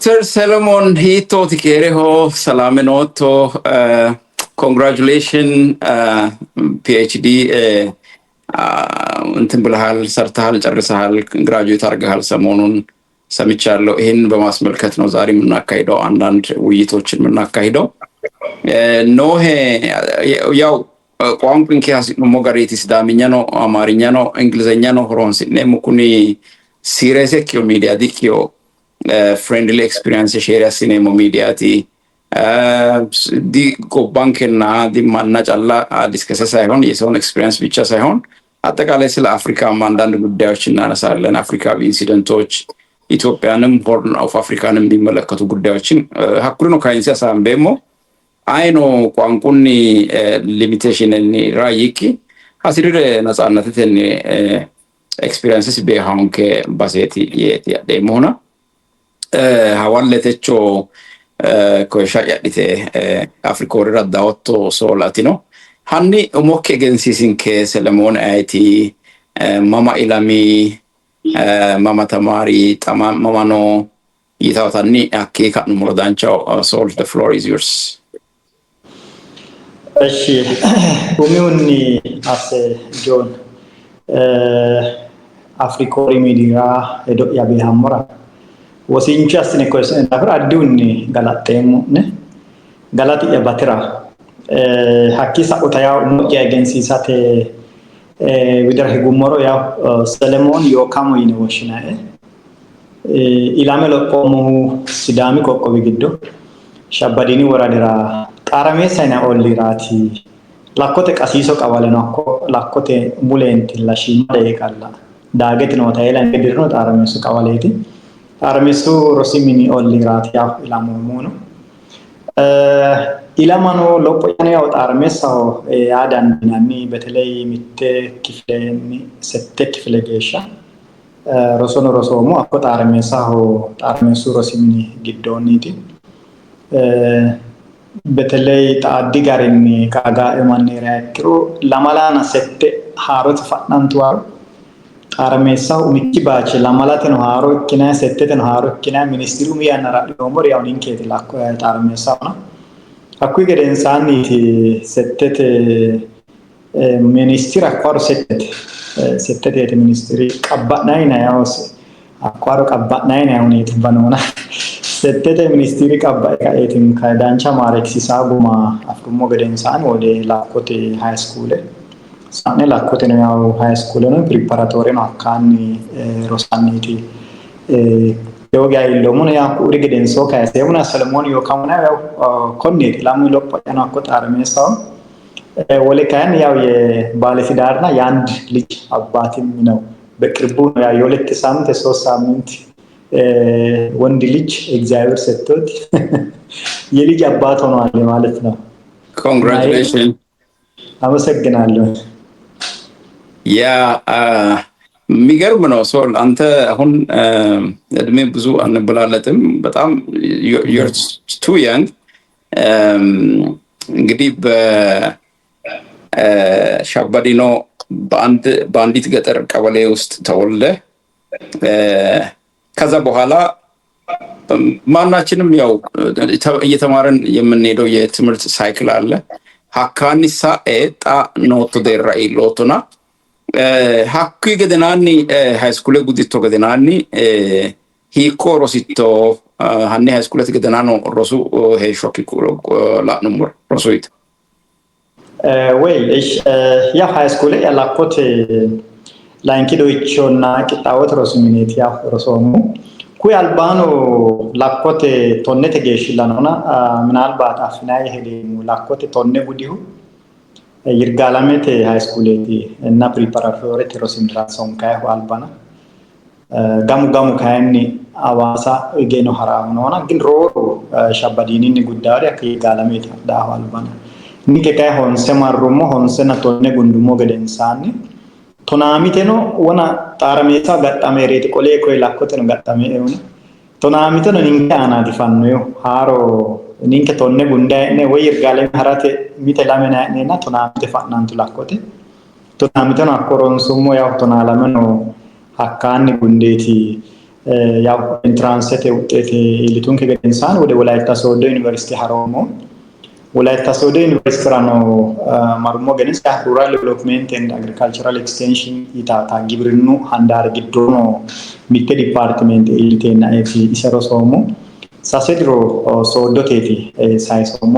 Dr. Solomon Hito Tikereho Salamenoto, congratulations, PhD, እንትን ብለሃል ሰርተሃል ጨርሰሃል ግራጁዌት አድርገሃል ሰሞኑን ሰምቻለሁ ይሄን በማስመልከት ነው ዛሬ የምናካሂደው አንዳንድ ውይይቶችን የምናካሂደው ኖሄ ያው ቋንቋን ከያስ ሞጋሪቲስ ዳምኛ ነው አማርኛ ነው እንግሊዘኛ ነው ሆሮንስ ነሙኩኒ ሲሪየስ ኪዮ ሚዲያ ዲኪዮ friendly experience share sinemo ሚዲያቲ ዲ ኮባንክና ዲ ማናጭ አላ ዲስከስ ሳይሆን የሰውን ኤክስፒሪየንስ ብቻ ሳይሆን አጠቃላይ ስለ አፍሪካ አንዳንድ ጉዳዮች እናነሳለን አፍሪካዊ ኢንሲደንቶች ኢትዮጵያንም ሆርን ኦፍ አፍሪካንም የሚመለከቱ ጉዳዮችን ሀኩሪ ነው ካይንስ ያሳምበሞ አይኖ ቋንቋኒ ሊሚቴሽን ኒ ራይኪ አሲሪረ ነፃነትን ኤክስፒሪየንስስ በሃንከ ባሴቲ የደሞና hawalletecho koisha yadite afrikore raddaotto solatino hanni umokke gensisinke Solomon ayti mama ilami mama tamari tamam mama no yitawtanni akke kan murodancho soul the floor is yours እሺ ኡሚውኒ አሰ ጆን አፍሪኮሪ ሚዲያ edo yabe hamora ወሲንቻስ ነኮስ ነበር አዱኒ ገላጤሙ ነ ገላጥ ያባትራ ሐቂሳ ኦታያው ሞቂ ኤጀንሲሳተ ዊደር ህጉሞሮ ያው ሰለሞን ዮካሞ ይነወሽናኤ ኢላሜ ለቆሙ ሲዳሚ ቆቆቢ ግዶ ሻባዲኒ ወራደራ ቃራሜ ሳይና ኦሊራቲ ላኮተ ቀሲሶ ቀባለ ነው አኮ ላኮተ ሙሌንት ላሺማ ደይቃላ ዳገት ነው ታይላ እንግዲህ ነው ጣራሜሱ ቀባለይቲ አርሜሱ ሮሲሚኒ ኦሊራቲ ያው ኢላሞሙኑ ኢላማኖ ሎቆያኔ ያው አርሜሳው ያዳንናኒ በተለይ ሚተ ክፍለኒ ሰተ ክፍለ ጌሻ ሮሶኖ ሮሶሙ አቆ አርሜሳው አርሜሱ ሮሲሚኒ ግዶኒቲ በተለይ ታዲ ጋርኒ ካጋ ኤማኔራ ያክሩ ለማላና ሰተ ሃሮት ፈናንቱዋሩ አርሜሳው ሚኪ ባች ለማላተን ሃሮ ኪና ሰተተን ሃሮ ኪና ሚኒስትሩ ሚያነራ ዶሞር ያው ኒንኬት ላኮ አርሜሳው ነው አኩይ ገደንሳኒ ሰተተ ሚኒስትር አቋሩ ሰተተ ሚኒስትሪ ቀባናይና ያውስ አቋሩ ቀባናይና ያው ኔት ባኖና ሰተተ ሚኒስትሪ ቀባይካኤቲን ካዳንቻ ማሬክሲሳ ጉማ አፍሩሞ ገደንሳን ወደ ላኮቴ ሃይ ስኩል ሳኔ ላኮቴ ነው ያው ሃይ ስኩል ነው ፕሪፓራቶሪ ነው አካኒ ሮሳኒቲ ዮጋ ይሎሙን ያ ቁሪ ገደንሶ ካሰሙና ሰለሞን ዮካሙና ያው ኮኔት ላሙ ሎቆያና አርሜሳው ወለካን ያው የባለሲዳርና ያንድ ልጅ አባትም ነው በቅርቡ ያው የሁለት ሳምንት ሶስት ሳምንት ወንድ ልጅ እግዚአብሔር ሰጥቶት የልጅ አባት ሆኗል ማለት ነው congratulations አመሰግናለሁ ያ ሚገርም ነው ሶል አንተ አሁን እድሜ ብዙ አንብላለትም በጣም you're too young እንግዲህ በሻባዲኖ ባንዲት ገጠር ቀበሌ ውስጥ ተወልደ ከዛ በኋላ ማናችንም ያው እየተማረን የምንሄደው የትምህርት ሳይክል አለ ሀካኒሳ ኤጣ ኖቶ ደራይ ሎቶና ሀኩ ገደናኒ ሃይ ስኩል ጉዲቶ ገደናኒ ሂኮ ሮሲቶ ሃኒ ሃይ ስኩል ገደናኖ ሮሱ ሄሾኪ ላኑምር ሮሱይት ወይ እሺ ያ ሃይ ስኩል ያላኮት ላንኪዶቾና ቂጣወት ሮሱሚኔት ያ ሮሶሙ ኩይ አልባኖ ላኮት ቶኔ ተገሽላኖና ምናልባት አፍናይ ሄደ ላኮት ቶኔ ጉዲሁ ይርጋላሜት ሃይ ስኩል እና ፕሪፓራቶሪ ሮሲምድራን ሶንካይ አልባና ጋሙ ካይኒ አዋሳ እገኖ ሐራምኖና ግን ሮ ሻባዲኒን ጉዳሪ አከይ ጋላሜት ዳው አልባና ኒከካይ ሆንሰ ማሩሞ ሆንሰ ነቶኔ ጉንዱሞ ገደንሳኒ ቶናሚቴኖ ወና ጣረሜታ ጋጣሜሬት ቆሌ ኮይ ላኮት ነው ጋጣሜ እውነ ቶናሚቴኖ ኒንካ አናዲፋኖ ሃሮ ኒንከ ቶኔ ጉንዳይኔ ወይ ይርጋለም ሐራቴ ሚተላመና ነና ቶናሚቴ ፋናንቱ ላኮት ቶናሚቴኖ አኮሮንሱሞ ያው ቶናላመኖ አካኒ ጉንዴቲ ያው ኢንትራንስ ውጤት ኢሊቱን ከገንሳን ወደ ወላይታ ሶዶ ዩኒቨርሲቲ ሀሮሞ ወላይታ ሶዶ ዩኒቨርሲቲ ራኖ ማርሞ ገንስ ሩራል ዴቨሎፕመንት ኤንድ አግሪካልቸራል ኤክስቴንሽን ኢታታ ግብርኑ አንዳር ግዶኖ ሚቴ ዲፓርትመንት ኢሊቴና ኤቲ ኢሰሮ ሶሞ ሳሴድሮ ሶዶ ቴቲ ሳይሶሞ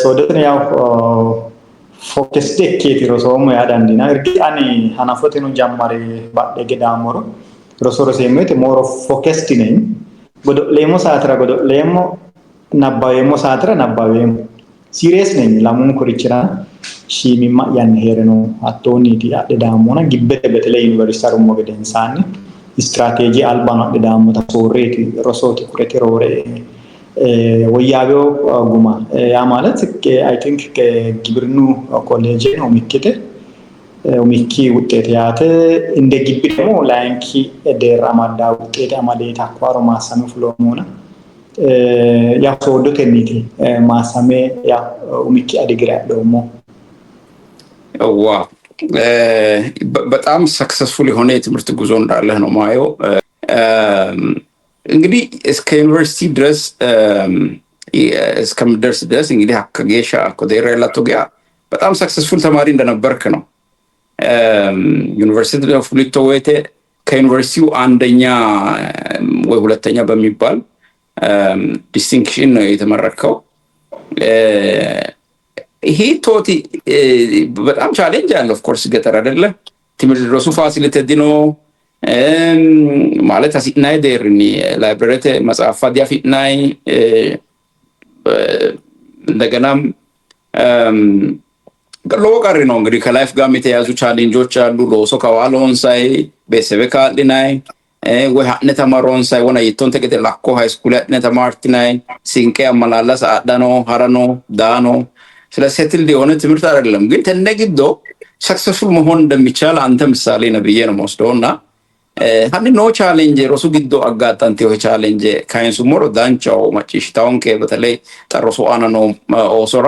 ሶዶትን ያው ፎከስ ዴኬቲ ሮሶሞ ያዳንዲና እርግጣኒ ሀናፎቴኑ ጃማሪ ባደገ ዳሞሮ ሮሶሮ ሴሜት ሞር ኦፍ ፎከስድ ነኝ ጎዶ ሌሞ ሳትራ ጎዶ ሌሞ ናባዌሞ ሳትራ ናባዌሞ ሲሪየስ ነኝ ላሙን ኩሪችራ ሺሚማ ያን ሄረኑ አቶኒቲ አደዳሞና ግበተ በተለ ዩኒቨርሲቲ አሩሞ ገደንሳኒ ስትራቴጂ አልባና አደዳሞ ታሶሬቲ ሮሶቲ ኩሬቲ ሮሬ ወያቤው ጉማ ያ ማለት አይ ቲንክ ከግብርኑ ኮሌጅ ነው ሚከተ ኦሚኪ ውጤት ያተ እንደ ግቢ ደግሞ ላይንኪ ደራማዳ ውጤት አማዴት አኳሮ ማሳሙ ፍሎሞና ያ ሶዶ ተኒቲ ማሳሜ ያ ኦሚኪ አዲግራ ደግሞ ዋ በጣም ሰክሰስፉል የሆነ የትምህርት ጉዞ እንዳለህ ነው ማየው። እንግዲህ እስከ ዩኒቨርሲቲ ድረስ እስከምደርስ ድረስ እንግዲህ አከጌሻ ኮዴራ ያላቶጊያ በጣም ሰክሰስፉል ተማሪ እንደነበርክ ነው። ዩኒቨርሲቲ ፉሊቶ ወይቴ ከዩኒቨርሲቲው አንደኛ ወይ ሁለተኛ በሚባል ዲስቲንክሽን ነው የተመረከው። ይሄ ቶቲ በጣም ቻሌንጅ አለ። ኦፍ ኮርስ ገጠር አይደለ ትምህርት ድረሱ ፋሲሊቴድ ነው ማለት አሲናይ ደርኒ ላይብረሪ መጽሐፍ ዲያፊናይ እንደገናም ሎቀሪ ነው እንግዲህ ከላይፍ ጋር የተያዙ ቻሌንጆች አሉ። ሎሶ ከዋሎን ሳይ በሰበካ ዲናይ ወይ ሀነ ተማሮን ሳይ ወና ይቶን ተከተ ላኮ ሃይ ስኩል ሀነ ተማርቲናይ ሲንቄ አመላላስ አዳኖ ሀራኖ ዳኖ ስለ ሴትል የሆነ ትምህርት አይደለም። ግን ተነግዶ ሰክሰስፉል መሆን እንደሚቻል አንተ ምሳሌ ነብዬ ነው ወስደውና ሀኒ ኖ ቻሌንጅ ሮሱ ግዶ አጋጣንቴ ወይ ቻሌንጅ ካይንሱ ሞሮ ዳንቻው ማጭሽታውን ከበተለይ ጠርሶ አናኖ ኦሶራ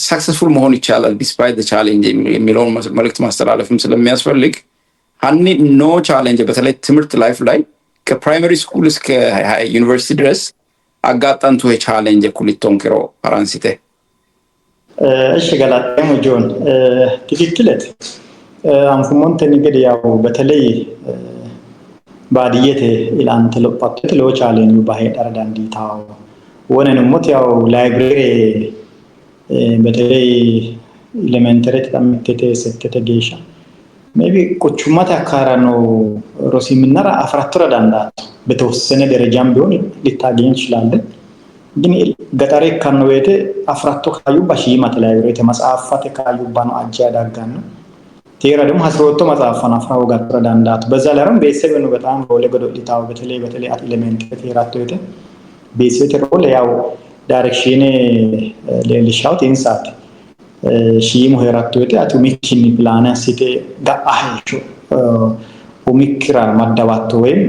ሰክሰስፉል መሆን ይቻላል ዲስፓይት ዘ ቻሌንጅ የሚለውን መልእክት ማስተላለፍም ስለሚያስፈልግ ሀኒ ኖ ቻሌንጅ በተለይ ትምህርት ላይፍ ላይ ከፕራይመሪ ስኩል እስከ ዩኒቨርሲቲ ድረስ አጋጣንቱ ወይ ቻሌንጅ ኩሊቶን ክሮ አራንሲቴ እሺ ገላጣሙ ጆን ትክክለት አንፉሞን ተንገድ ያው በተለይ ባዲየት ኢላንተ ለጳጥት ሎ ቻሌንጅ ባሄ ዳርዳንዲታው ወነንሞት ያው ላይብረሪ በተለይ ኤሌመንተሪ ተጠምተተ ሰተተ ጌሻ ሜቢ ቁቹማት አካራ ነው ሮሲ ምንራ አፍራቱራ ዳንዳት በተወሰነ ደረጃም ቢሆን ሊታገኝ ይችላል። ግን ገጠሬ ካንወይተ አፍራቱ ካዩ ባሺማት ላይብረሪ ተመጻፋት ካዩ ባኑ አጃ ዳጋን ነው ቴራ ደግሞ ሀስሮቶ መጻፋን አፍራው ጋር ዳንዳት በዛ ላይ ቤተሰብ ነው በጣም ወለ ገዶ ሊታው በተለይ አት ኤሌመንተሪ ቴራቶ ወይተ ቤተሰብ ሮል ያው ዳይሬክሽን ለሊሻውት ኢንሳት ሺሙ ሄራቶ ወይተ አቱ ሚኪኒ ፕላን አሲቴ ጋአህቹ ኦሚክራ ማዳባቶ ወይም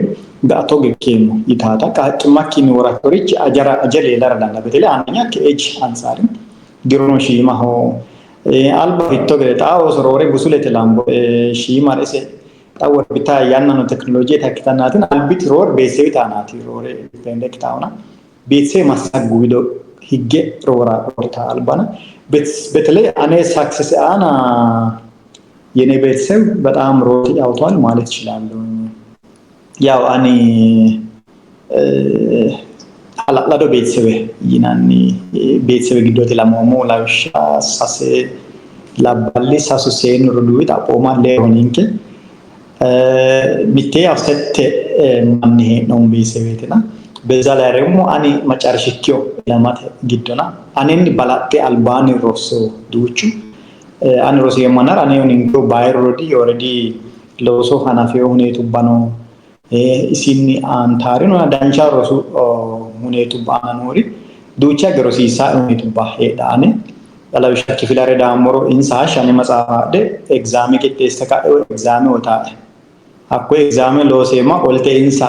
ጋቶ ገኬም ይታታ ቃጭማኪኒ ወራቶሪች አጀሌ ለራዳና በተለይ አንደኛ ከኤጅ አንፃር ዲሮኖ ሺማሆ አልባ ሂቶ ገጣው ሶሮሬ ጉሱሌት ላምቦ ሺማሬሴ ታወር ቢታ ያናኖ ቴክኖሎጂ ታክታናትን አልቢት ሮር ቤሴታናቲ ሮሬ በእንደክታውና ቤተሰብ ማሳጉቢዶ ሂጌ ሮራ ሮታ አልባና በተለይ አኔ ሳክሰስ አና የኔ ቤተሰብ በጣም ሮቲ አውቷል ማለት ይችላል። ያው አኔ አላላዶ ቤተሰብ ይናኒ ቤተሰብ ግዶት ለማሞ ላውሻ ሳሴ ላባሊ ሳሱ ሴን ሩዱት አቆማ ለሆኒንከ ሚቴ አፍሰተ ማንሄ ነው ቤተሰብና በዛ ላይ ደግሞ አኔ መጨረሻው ለማት ግዶና አኔን ባላቴ አልባኒ ሮሶ ዱቹ አኔ ሮሶ የማናር አኔ ዩኒንጎ ባይሮዲ ኦሬዲ ሎሶ ሀናፊው ሁኔቱ ባኖ ኢሲኒ አንታሪኖ ዳንቻ ሮሱ ሁኔቱ ባናኖሪ ዱቻ ገሮሲሳ ሁኔቱ ባሄዳኔ ያላውሻ ክፍላሬ ዳሞሮ ኢንሳሽ አኔ መጻፋደ ኤግዛም ከቴስተካ ኤግዛም ወታ አኮ ኤግዛም ሎሴማ ኦልቴ ኢንሳ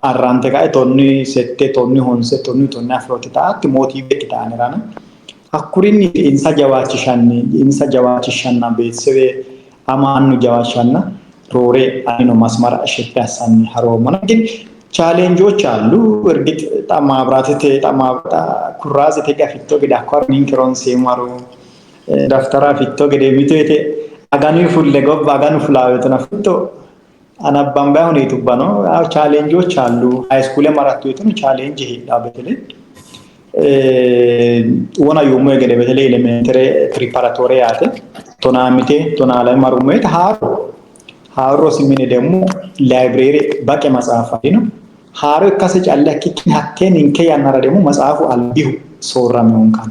አራንተ ጋር ቶኒ ሰቴ ቶኒ ሆንሰ ቶኒ ቶና ፍሮቲታ ሞቲቬት ታነራና አኩሪኒ ኢንሳ ጃዋችሻና ቤተሰብ አማኑ ጃዋቻና ሮሬ አይኖ ማስማራ ሸፕ ያሳኒ ሀሮሞና ግን ቻሌንጆች አሉ እርግጥ ማብራት ማብራ ኩራዝ ተጋፍቶ ገዳ ኮርኒንግ ሮን ሲማሩ ዳፍተራ ፊቶ ገደ ቢቴ አጋኒ ፉለ ጎብ አጋኑ ፍላዌት ነፍቶ አናባምባ ሆነ ይቱባኖ አው ቻሌንጆች አሉ ሃይስኩል ማራቱ የቱን ቻሌንጅ ይሄዳ በተለይ ወና ዩሞ ገደ በተለይ ኤሌመንተሪ ፕሪፓራቶሪ ያተ ቶናሚቴ ቶናላ ማሩሜት ሃሮ ሲሚኔ ደግሞ ላይብረሪ ባቄ መጽሐፍ ነው ሃሮ ከሰጭ አለኪን ሀቴን እንከ ያናራ ደግሞ መጽሐፉ አልቢሁ ሶራሚውን ካን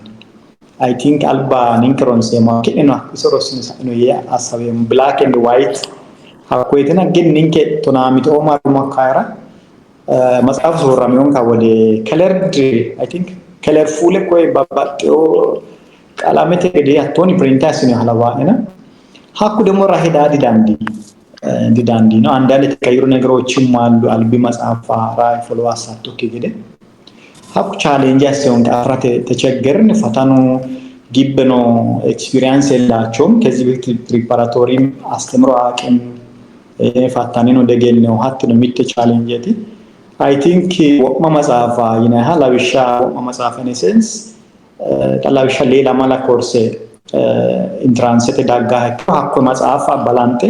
አይ ቲንክ አልባ ኒንክሮን ሴማ ከእና ሶሮስን ነው ያሳበም ብላክ ኤንድ ዋይት አኮይተና ግን ኒንከ ቶናሚቶ ማሩማ ካራ መጽሐፍ ሶራሚውን ካወደ ከለርድ አይ ቲንክ ከለርፉል ኮይ ባባጤው ቃላመቴ ገደ አቶኒ ፕሪንታስ ነው ሐላባና ሀኩ ደግሞ ራሄዳ ዲዳንዲ ነው አንዳንድ የተቀየሩ ነገሮችም አሉ አልቢ መጽሐፍ ራይ ፎሎ አሳቶ ከገደ ሀኩ ቻሌንጅ ያሰውን አፍራተ ተቸገርን ፈታኑ ጊብኖ ኤክስፒሪየንስ የላቸውም ከዚህ በፊት ፕሪፓራቶሪም አስተምሮ አቅም ፈታኒ ነው ደገል ነው ሀት ነው ሚት ቻሌንጅ አይ ቲንክ ወማ መጽሐፍ ይና ሀላብሻ ወማ መጽሐፍ ነሰንስ ጠላብሻ ሌላ ማላ ኮርስ ኢንትራንስ ተዳጋ ሀኩ መጽሐፍ ባላንቴ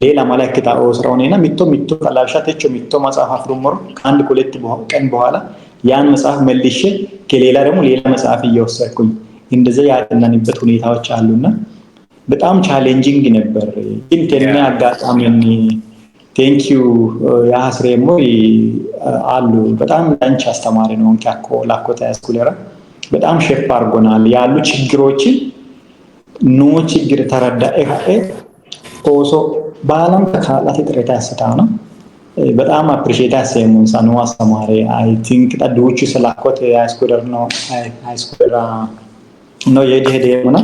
ሌላ ማላክታ ኦስራውኔና ሚቶ ጠላብሻ ተቾ ሚቶ መጽሐፍ አፍሩመሩ አንድ ሁለት ቀን በኋላ ያን መጽሐፍ መልሼ ከሌላ ደግሞ ሌላ መጽሐፍ እየወሰድኩኝ እንደዛ ያጠናንበት ሁኔታዎች አሉና በጣም ቻሌንጂንግ ነበር ግን ተኛ አጋጣሚን ቴንክ ዩ ያስሬሞ አሉ በጣም ዳንች አስተማሪ ነው እንካኮ ላኮታ ስኩለራ በጣም ሼፕ አርጎናል ያሉ ችግሮችን ኖ ችግር ተረዳ ኦሶ ባላም ተካላት ጥሬታ ያስታና በጣም አፕሪሺየት ያሰሙን ሳኑ አስተማሪ አይ ቲንክ ታዶቹ ስላኮት ያስኩለር ነው ሃይስኩለራ ነው የደሄደውና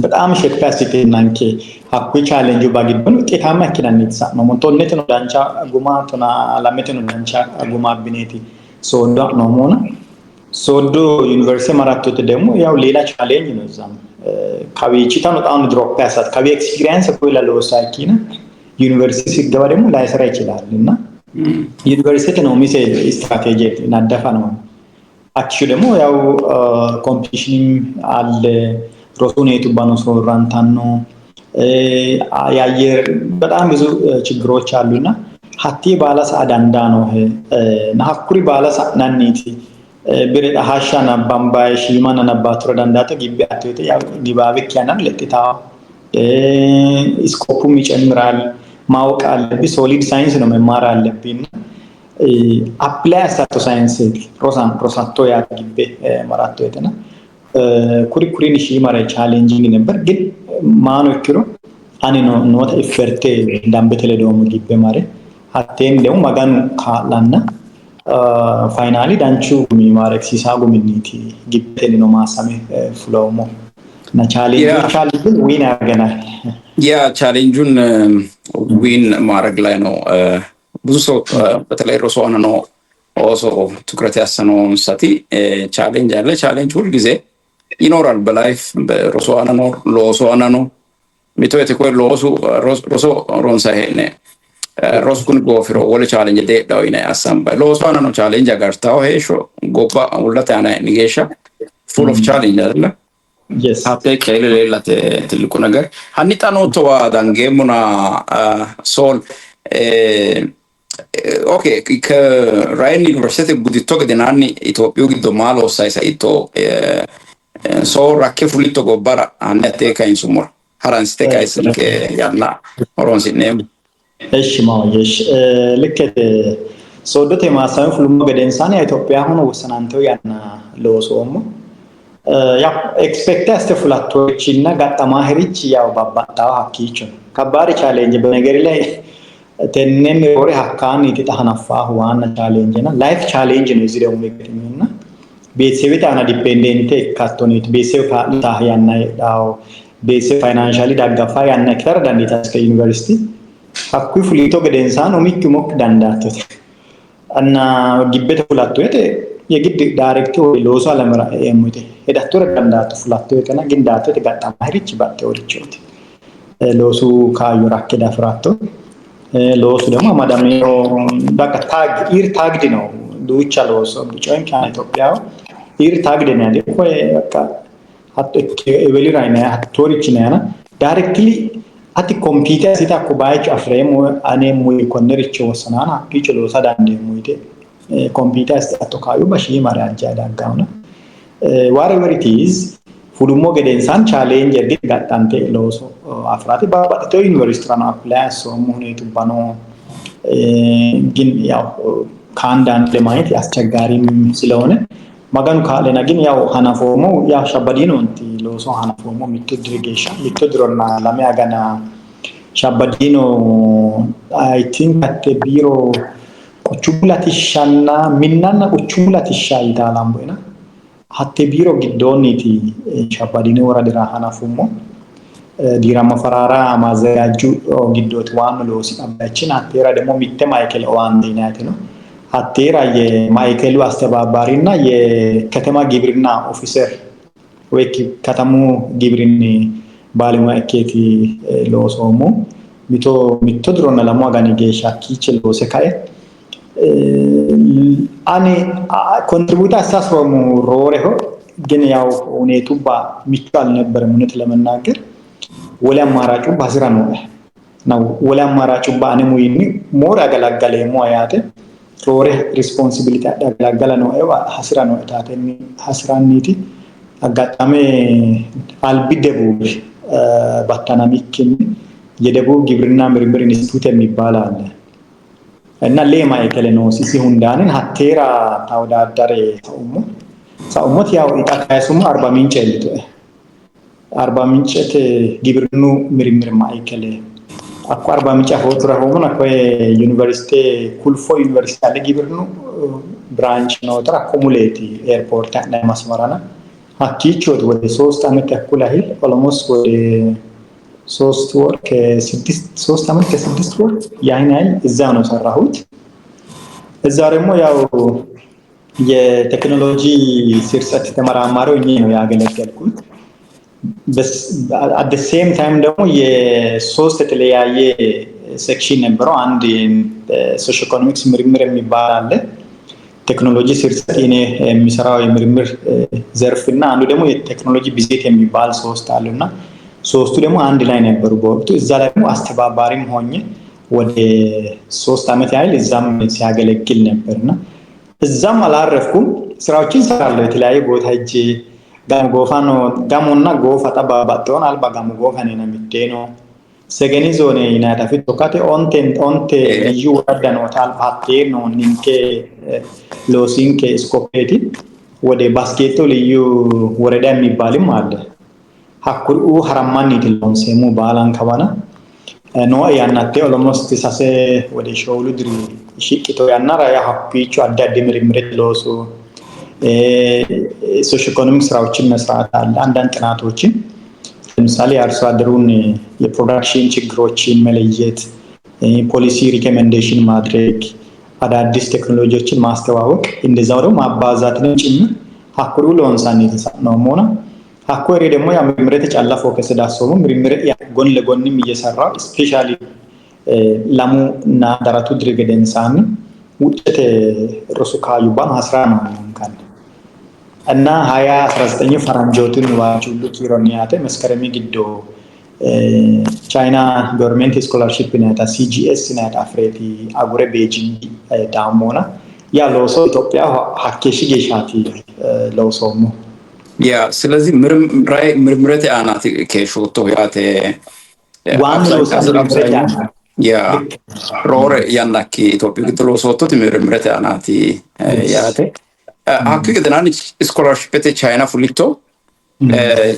በጣም ሸክታስቲ ናንኬ ሀኩ ቻሌንጁ ባግብን ውጤታማ ያኪናን የተሳመ ሞንቶነት ነው ዳንቻ ጉማ ቶና አላመተ ነው ዳንቻ ጉማ ቢኔቲ ሶዶ ነው ሞና ሶዶ ዩኒቨርሲቲ ማራቶት ደግሞ ያው ሌላ ቻሌንጅ ነው ዛም ካቢቺታ ነው ጣውን ድሮፕ ያሳት ካቢ ኤክስፒሪየንስ ኮይላ ለወሳኪና ዩኒቨርሲቲ ሲገባ ደግሞ ላይሰራ ይችላልና ዩኒቨርሲቲ ነው ሚሴ ስትራቴጂ ናደፋ ነው አክቹ ደግሞ ያው ኮምፒቲሽን አለ ሮቶኔ ቱባኖ ሶራንታን ነው ያየር በጣም ብዙ ችግሮች አሉና ሀቲ ባላስ አዳንዳ ነው ናኩሪ ባላስ ናኒቲ ብሬዳ ሃሻና ባምባይ ሺማና ነባትሮ ዳንዳተ ግቢ አትወተ ያው ዲባብክ ያናን ለጥታ ስኮፑም ይጨምራል ማወቅ አለብኝ ሶሊድ ሳይንስ ነው መማር አለብኝ አፕላይ አሳቶ ሳይንስ ሮሳቶ ያ ግቢ ማራቶ የተና ኩሪኩሪን ሺማራ ቻሌንጂንግ ነበር ግን ማኖ ይክሩ አኔ ነው ኖት ኢፈርቴ ዳምበተለ ደሞ ግቢ ማረ አቴን ደሞ ማጋኑ ካላና ፋይናሊ ዳንቹ ሚማረክ ሲሳጉ ሚኒቲ ግቢ ነው ማሳሜ ፍሎሞ እና ቻሌንጁን ዊን ያገናል ያ ቻሌንጁን ዊን ማድረግ ላይ ነው ብዙ ሰው በተለይ ሮሶና ነው ኦሶ ትኩረት ያሰነው ሰቲ ቻሌንጅ አለ ቻሌንጅ ሁሉ ጊዜ ይኖራል በላይፍ በሮሶና ነው ሎሶና ነው ሚቶete ko roso ronsa hene roskun go firo wole challenge de dawina asamba losoana no challenge agartaw hesho gopa ullata ana nigesha full of challenge adla yes hape kele late tilku nagar hanita no to dangemuna sol okay ke Ryan University budito gedenani Ethiopia giddo malo saisa ito so rakke fulito gobara anete kain sumur haranste kaisen ke yanna oron sinem እሺ ማውየሽ ለከተ ሶዶቴ ማሳን ፍሉሞ ገደንሳን ኢትዮጵያ ሆኖ ወሰናንተው ያና ለወሶሞ ያ ኤክስፔክት አስተፍላቶችና ጋጣማ ህሪች ያው ባባጣው ሀኪች ከባድ ቻሌንጅ በነገር ላይ ተነን ወሬ ሀካን ይተጣናፋ ዋና ቻሌንጅ እና ላይፍ ቻሌንጅ ነው እዚህ ደግሞ ይገርምና ቤተሰብ ታና ዲፔንደንት ካቶኒት ቤተሰብ ካታ ያና ዳው ቤተሰብ ፋይናንሻሊ ዳጋፋ ያና ከር ዳንዲታ እስከ ዩኒቨርሲቲ አኩ ፍሊቶ ገደንሳን ኦሚክ ሞክ ዳንዳት እና ግቤት ፍላቶ የግድ ዳይሬክት ወይ ሎሶ አለመራ የሙቴ ሄዳቶረ ዳንዳት ፍላቶ የተና ግን ዳተ ተጋጣማ ህሪች ባተ ወርቾት ሎሱ ካዩ ራኬዳ ፍራቶ ሎሱ ደግሞ ማዳሚዮ በቃ ታግ ኢር ታግድ ነው ዱቻ ሎሱ ቢጮን ካን ኢትዮጵያው ኢር ታግድ ነው ያለ ኮይ በቃ አጥቶ ኤቨሊራይና አቶሪች ነና ዳይሬክትሊ አቲ ኮምፒውተር ሲታ ኩባይች አፍሬም አኔ ሙይ ኮነሪች ወሰናና ፒች ሎሳ ዳንዴ ሙይቴ ኮምፒውተር አቶ ካዩ በሺ ማራጃ ዳጋውና whatever it is fudumo gedensan challenge ergit gattante loso afrati babato university rano apply so muhnetu bano gin yaw kandan le mayet ያስቸጋሪም ስለሆነ maganu kalena gin yaw hanafomo ya shabadino nti loso hanafomo mitodrigation mitodrona lame agana shabadino I think at the bureau kuchulatishanna minnanna kuchulatishaita lamboina hatte biro giddoniti shabadine waradira hanafumo dirama farara mazaaju giddot waan losi abachin attera demo mitte michael oandinati no attera ye michaelu astababarina ye katama gibrina officer weki katamu gibrinni balima eketi losomo mito drona la mogani gesha kiche lose kae ani contributa አሳስሮሙ ሮሬሆ ግን ያው ሁኔቱ ሚቻል ነበር ምንት ለመናገር ወላ አማራጩ ባስራ ነው ወላ አማራጩ ባነሙ ይኒ ሞር አገላገለ ሞያተ ሮሬ ሪስፖንሲቢሊቲ አገላገለ ነው ሐስራ ነው ታተኒ ሐስራኒቲ አጋጣሚ አልቢደቡ ባታናሚክን የደቡብ ግብርና ምርምር ኢንስቲትዩት የሚባል አለ እና ለማ የከለኖሲስ ሁንዳንን ሀቴራ ታውዳዳሬ ሰውሞት ያው ኢጣካይሱም 40 ምንጭ ይልጥ 40 ምንጭት ግብርኑ ምርምር ማይከለ አቋ 40 ምንጭ ሆትራ ሆሙን አቆ ዩኒቨርሲቲ ኩልፎ ዩኒቨርሲቲ አለ ግብርኑ ብራንች ነው ተራ ኮሙሌቲ ኤርፖርት እና ማስመራና አኪቾት ወደ 3 አመት ያኩል አይል ኦልሞስት ወደ 3 ወር ከ6 3 አመት ከ6 ወር ያን ያህል እዛ ነው ሰራሁት እዛ ደግሞ ያው የቴክኖሎጂ ሲርሰት ተመራማሪው እኔ ነው ያገለገልኩት at the same time ደግሞ የሶስት የተለያየ ሴክሽን ነበረው አንድ ሶሺዮ ኢኮኖሚክስ ምርምር የሚባል አለ ቴክኖሎጂ ሲርሰት እኔ የሚሰራው የምርምር ዘርፍና አንዱ ደግሞ የቴክኖሎጂ ቢዝነስ የሚባል ሶስት አለና ሶስቱ ደግሞ አንድ ላይ ነበሩ በወቅቱ እዛ ላይ ደግሞ አስተባባሪም ሆኜ ወደ 3 አመት ያህል እዛም ሲያገለግል ነበርና እዛም አላረፍኩም ስራዎችን ሰራለሁ የተለያየ ቦታ እጄ ጋም ጎፋኖ ጋሞና ጎፋ ተባባቶን አልባ ጋሞ ጎፋ ነና ሚቴኖ ሰገኒ ዞኔ ይናታ ፊቶካቴ ኦንቴ ልዩ ወዳኖ ታልባቴ ነው ኒንኬ ሎሲንኬ ስኮፔቲ ወደ ባስኬቶ ልዩ ወረዳ የሚባልም አለ hakuru haramani tilon semu balan kabana no yanate almost sase wode showlu diri shikito yanara ya happichu adda ምርምር loso ሶሺዮ ኢኮኖሚክ ስራዎችን መስራት አለ አንዳንድ ጥናቶችን ለምሳሌ አርሶ አደሩን የፕሮዳክሽን ችግሮችን መለየት ፖሊሲ ሪኮሜንዴሽን ማድረግ አዳዲስ ቴክኖሎጂዎችን ማስተዋወቅ እንደዛው ደግሞ ማባዛትን ጭምር hakuru lonsan የተሰነው ሞና አኮሬ ደግሞ ያ ምርምር ተጫላ ፎከስ ዳሶሙ ምርምር ጎን ለጎንም እየሰራ ስፔሻሊ ላሙ እና ዳራቱ ድርገደንሳን ውጤት ሩሱካዩ ባን 10 ነው እንካን እና 2019 ፈራንጆትን ዋቹሉ ኪሮኒያተ መስከረም ግዶ ቻይና ገቨርንመንት ስኮላርሺፕ ናታ ሲጂኤስ ናታ አፍሬቲ አጉረ ቤጂንግ ዳሞና ያ ሎሶ ኢትዮጵያ ሀኬሽ ጌሻቲ ሎሶሙ ያ ስለዚህ ምርምረቴ አናት ከሾቶ ያተ ያ ሮሬ ያናኪ ኢትዮጵያ ግጥሎ ሶቶት ምርምረቴ አናት ያተ አኩ ገደናን ስኮላርሺፕ ተ ቻይና ፉሊቶ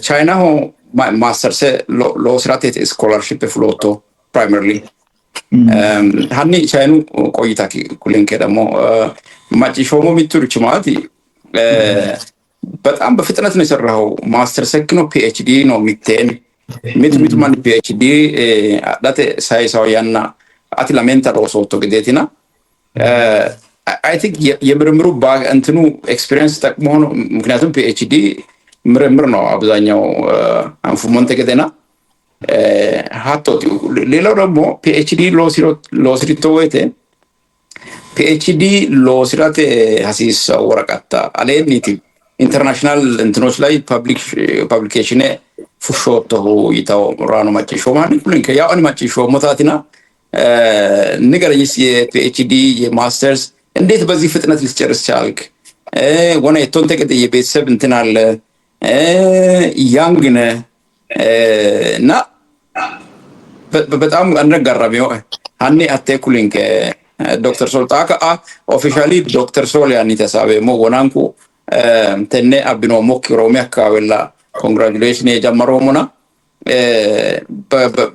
ቻይና ሆ ማስተርስ ሎ ስራቴ ስኮላርሺፕ ፍሎቶ ፕራይመሪሊ ሃኒ ቻይኑ ቆይታኪ ኩሌንከ ደግሞ ማጪሾሞ ሚቱርች ማለት በጣም በፍጥነት ነው የሰራው ማስተር ሰክ ነው ፒኤችዲ ነው ሚት ማን ፒኤችዲ አዳተ ሳይሳውያና አትላሜንታ ሮሶቶ ግዴቲና አይ ቲንክ የምርምሩ እንትኑ ኤክስፒሪየንስ ተቅሞ ምክንያቱም ፒኤችዲ ምርምር ነው አብዛኛው አንፉሞንተ ገደና ሀቶት ሌላው ደግሞ ፒኤችዲ ሎስሪቶ ወይቴ ፒኤችዲ ሎስራቴ ሀሲስ ወረቀታ አሌኒቲ ኢንተርናሽናል እንትኖች ላይ ፐብሊኬሽን ፉሾቶ ይታው ራኑ ማጭሾ ማን ኩልን ከያው አን ማጭሾ ሞታቲና ንገረኝስ የፒኤችዲ የማስተርስ እንዴት በዚህ ፍጥነት ልትጨርስ ቻልክ? ወና የቶንተ ከደ የቤተሰብ እንትን አለ ያንግ ነህ እና በጣም አነጋራሚ ነው። ሀኒ አቴኩሊንክ ዶክተር ሶልጣካ ኦፊሻሊ ዶክተር ሶል ያኒ ተሳበ ሞ ወናንኩ ተነ አብኖ ሞክ ሮሚያ ካወላ ኮንግራቹሌሽን የጀመረው ሞና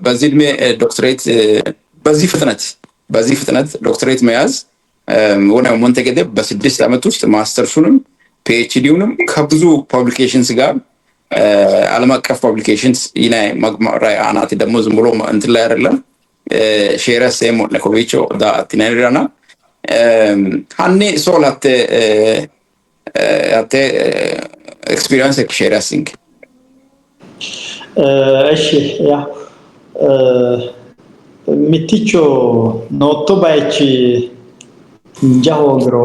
በዚህ ዕድሜ ዶክተሬት በዚህ ፍጥነት ዶክተሬት መያዝ ወና ሞንተገደ በ6 ዓመት ውስጥ ማስተርሱንም ፒኤችዲውንም ከብዙ ፐብሊኬሽንስ ጋር ዓለም አቀፍ ፐብሊኬሽንስ ይናይ ማግማራይ አናት ደግሞ ዝም ብሎ እንትን ላይ አይደለም ሼረስ ኤሞ ለኮቪቾ ዳ ቲናሪራና ሀኒ ሶላቴ አቴ ኤክስፒሪየንስ ሼረሲንግ እሺ ያ ሚቲቾ ኖቶ ባይቺ እንጃው ግሮ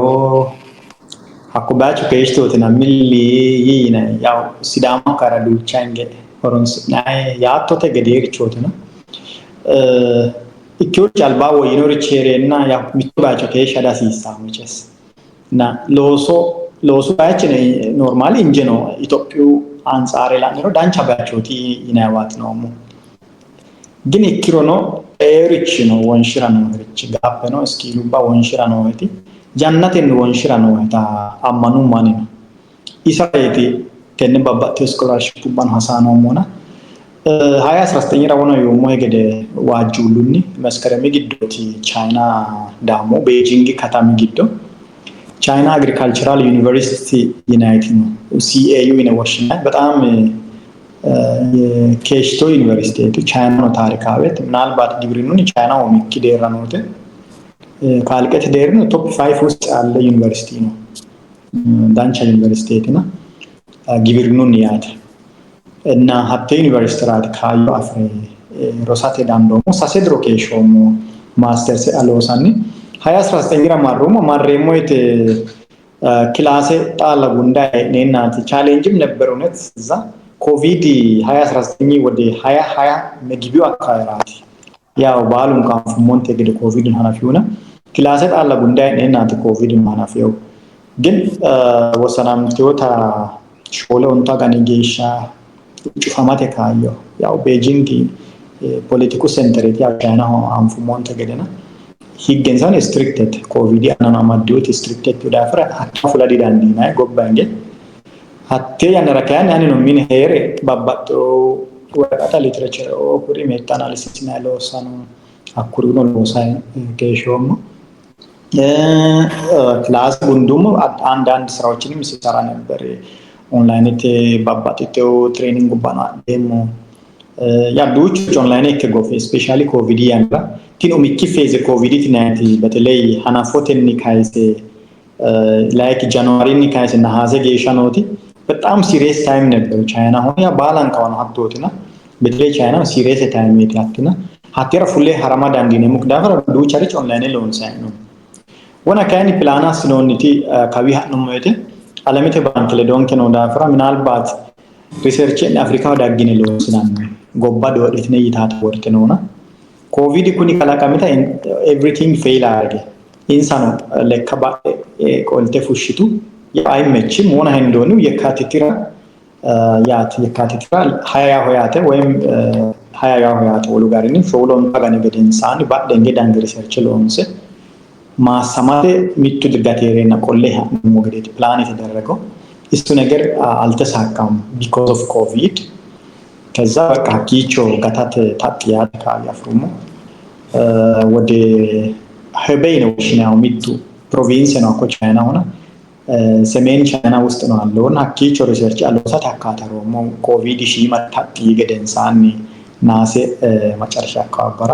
Akkubachu keeshtooti namilli yina yaw sidama karadu change horons nae yaattote gedeerichooti no ikkyo jalba woyinori cherenna ya mitbacho keesha dasiisa miches na looso baachine normali injeno Itophiyu ansaare la'niro dancha baachoti yinawaat noomo ግን ikkiro erichino wonshirano rich gappeno skiluba wonshirano eti jannatin wonshirano ta ammanu manino isaiti tenne babbatte scholarship ban hasano mona 2019 rawono yomo hegede waajulunni maskarami giddoti China damo Beijing katami giddo China Agricultural University United CAU ine woshina በጣም ኬሽቶ ዩኒቨርሲቲ ቻይና ነው ታሪካዊት ምናልባት ግብርኑን ቻይና ወሚክ ደራኖት ካልቀት ደርኑ ቶፕ 5 ውስጥ ያለ ዩኒቨርሲቲ ነው ዳንቻ ዩኒቨርሲቲ እና ግብርኑን ያት እና ሀብቴ ዩኒቨርሲቲ ራት ካዩ አፍሬ ሮሳቴ ዳንዶሞ ሳሴድሮ ኬሾሞ ማስተርስ አሎሳኒ 2019 ግራ ማሮሞ ማሬሞይት ክላሴ ጣላ ጉንዳይ ነናት ቻሌንጅም ነበርውነት እዛ ኮቪድ 2019 ወደ 2020 መግቢው አካባቢ ያው ባሉን ካንፎሞንት የግድ ኮቪድን ሐናፊውና ክላሰት አለ ጉንዳይ ነናት ኮቪድን ሐናፊው ግን ወሰናም ቲዮታ ሾለውን ታጋኒጌሻ ጩፋማት ካዮ ያው ቤጂንግ ፖለቲኩ ሴንተር ያ ቻይና አንፎሞንት ገደና ሂገንሳን ስትሪክትድ ኮቪድ አናና ማዲዮት ስትሪክትድ ዳፍራ አፍላዲ ዳንዲና ጎባንጌ hattee yana rakan yani no min here babbatto waqata literature o kuri meta analysis na lo sanu akuri no lo sai keeshom class bundum አንዳንድ ስራዎችንም ሲሰራ ነበር ኦንላይን babbatto training bana demo ya duch online ከጎፍ ስፔሻሊ ኮቪድ ያንባ ቲኖ ሚኪ ፌዝ ኮቪድ 19 በተለይ ሐናፎቴን ካይሴ ላይክ ጃንዋሪ ካይሴ እና ሀዘ ጌሻኖቲ በጣም ሲሪየስ ታይም ነበር ቻይና ሆነ ያ ባላን ካውን ሀቶትና በተለይ ቻይና ሲሪየስ ታይም የታትና ሀቴራ ፉሌ ሐራማዳን ዲነ ሙክዳፈር ዱቻሪች ኦንላይን ሎን ሳይ ነው ወና ካኒ ፕላናስ ኖኒቲ ካቢሃ ነው ማለት አለመተ ባንክ ለዶንክ ነው ዳፍራ ምናልባት ሪሰርች ኢን አፍሪካ ዳግኔ ሎን ስናን ጎባ ዶዲት ነው ይታት ወርት ነውና ኮቪድ ኩኒ ካላካመታ ኤቭሪቲንግ ፌል አርገ ኢንሳኖ ለከባ ቆልቴ ፉሽቱ አይመችም ሆነ እንደሆነ የካቲትራ ያት የካቲትራ 20 ሆያተ ወይም 20 ሆያተ ወሉ ጋርኒ ፎሎን ታጋነ ገደንሳን ባደንገ ዳንግ ሪሰርች ሎንስ ማሰማቴ ሚቱ ድጋቴሬና ቆሌሃ ሞገዴት ፕላን የተደረገው እሱ ነገር አልተሳካም because of covid ከዛ በቃ ኪቾ ጋታት ታጥያ ካያፍሩሙ ወደ ሄቤይ ነው ሽናው ሚቱ ፕሮቪንስ ነው ኮ ቻይና ሆነ ሰሜን ቻይና ውስጥ ነው አለውና ኪቾ ሪሰርች አለውሳት አካታሮሞ ኮቪድ ሺ ማታጥ ይገደንሳኒ ናሴ መጨረሻ አካባራ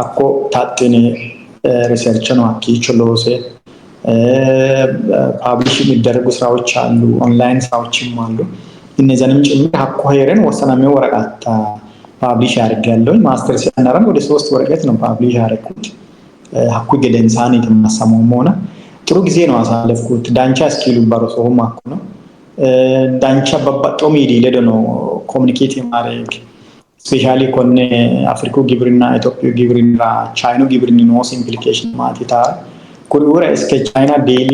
አኮ ታጥኔ ሪሰርች ነው ኪቾ ሎሴ ፓብሊሽ የሚደረጉ ስራዎች አሉ ኦንላይን ስራዎችም አሉ እነዛንም ጭምር አኮ ሄረን ወሰናሜ ወረቀታ ፓብሊሽ አድርጌያለሁ። ማስተርስ ያናረም ወደ 3 ወረቀት ነው ፓብሊሽ ያደረኩት። ሀኩ ገደንሳን የተማሰመው ሆነ ጥሩ ጊዜ ነው አሳለፍኩት። ዳንቻ ስኪሉ ባሮሶም አኩ ነው ዳንቻ በባጦ ሚዲ ለዶ ነው ኮሙኒኬት ማድረግ ስፔሻሊ ኮነ አፍሪኮ ግብርና ኢትዮጵያ ግብርና ቻይና ግብርና ኖስ ኢምፕሊኬሽን ማቲታ ኩሩራ እስከ ቻይና ዴሊ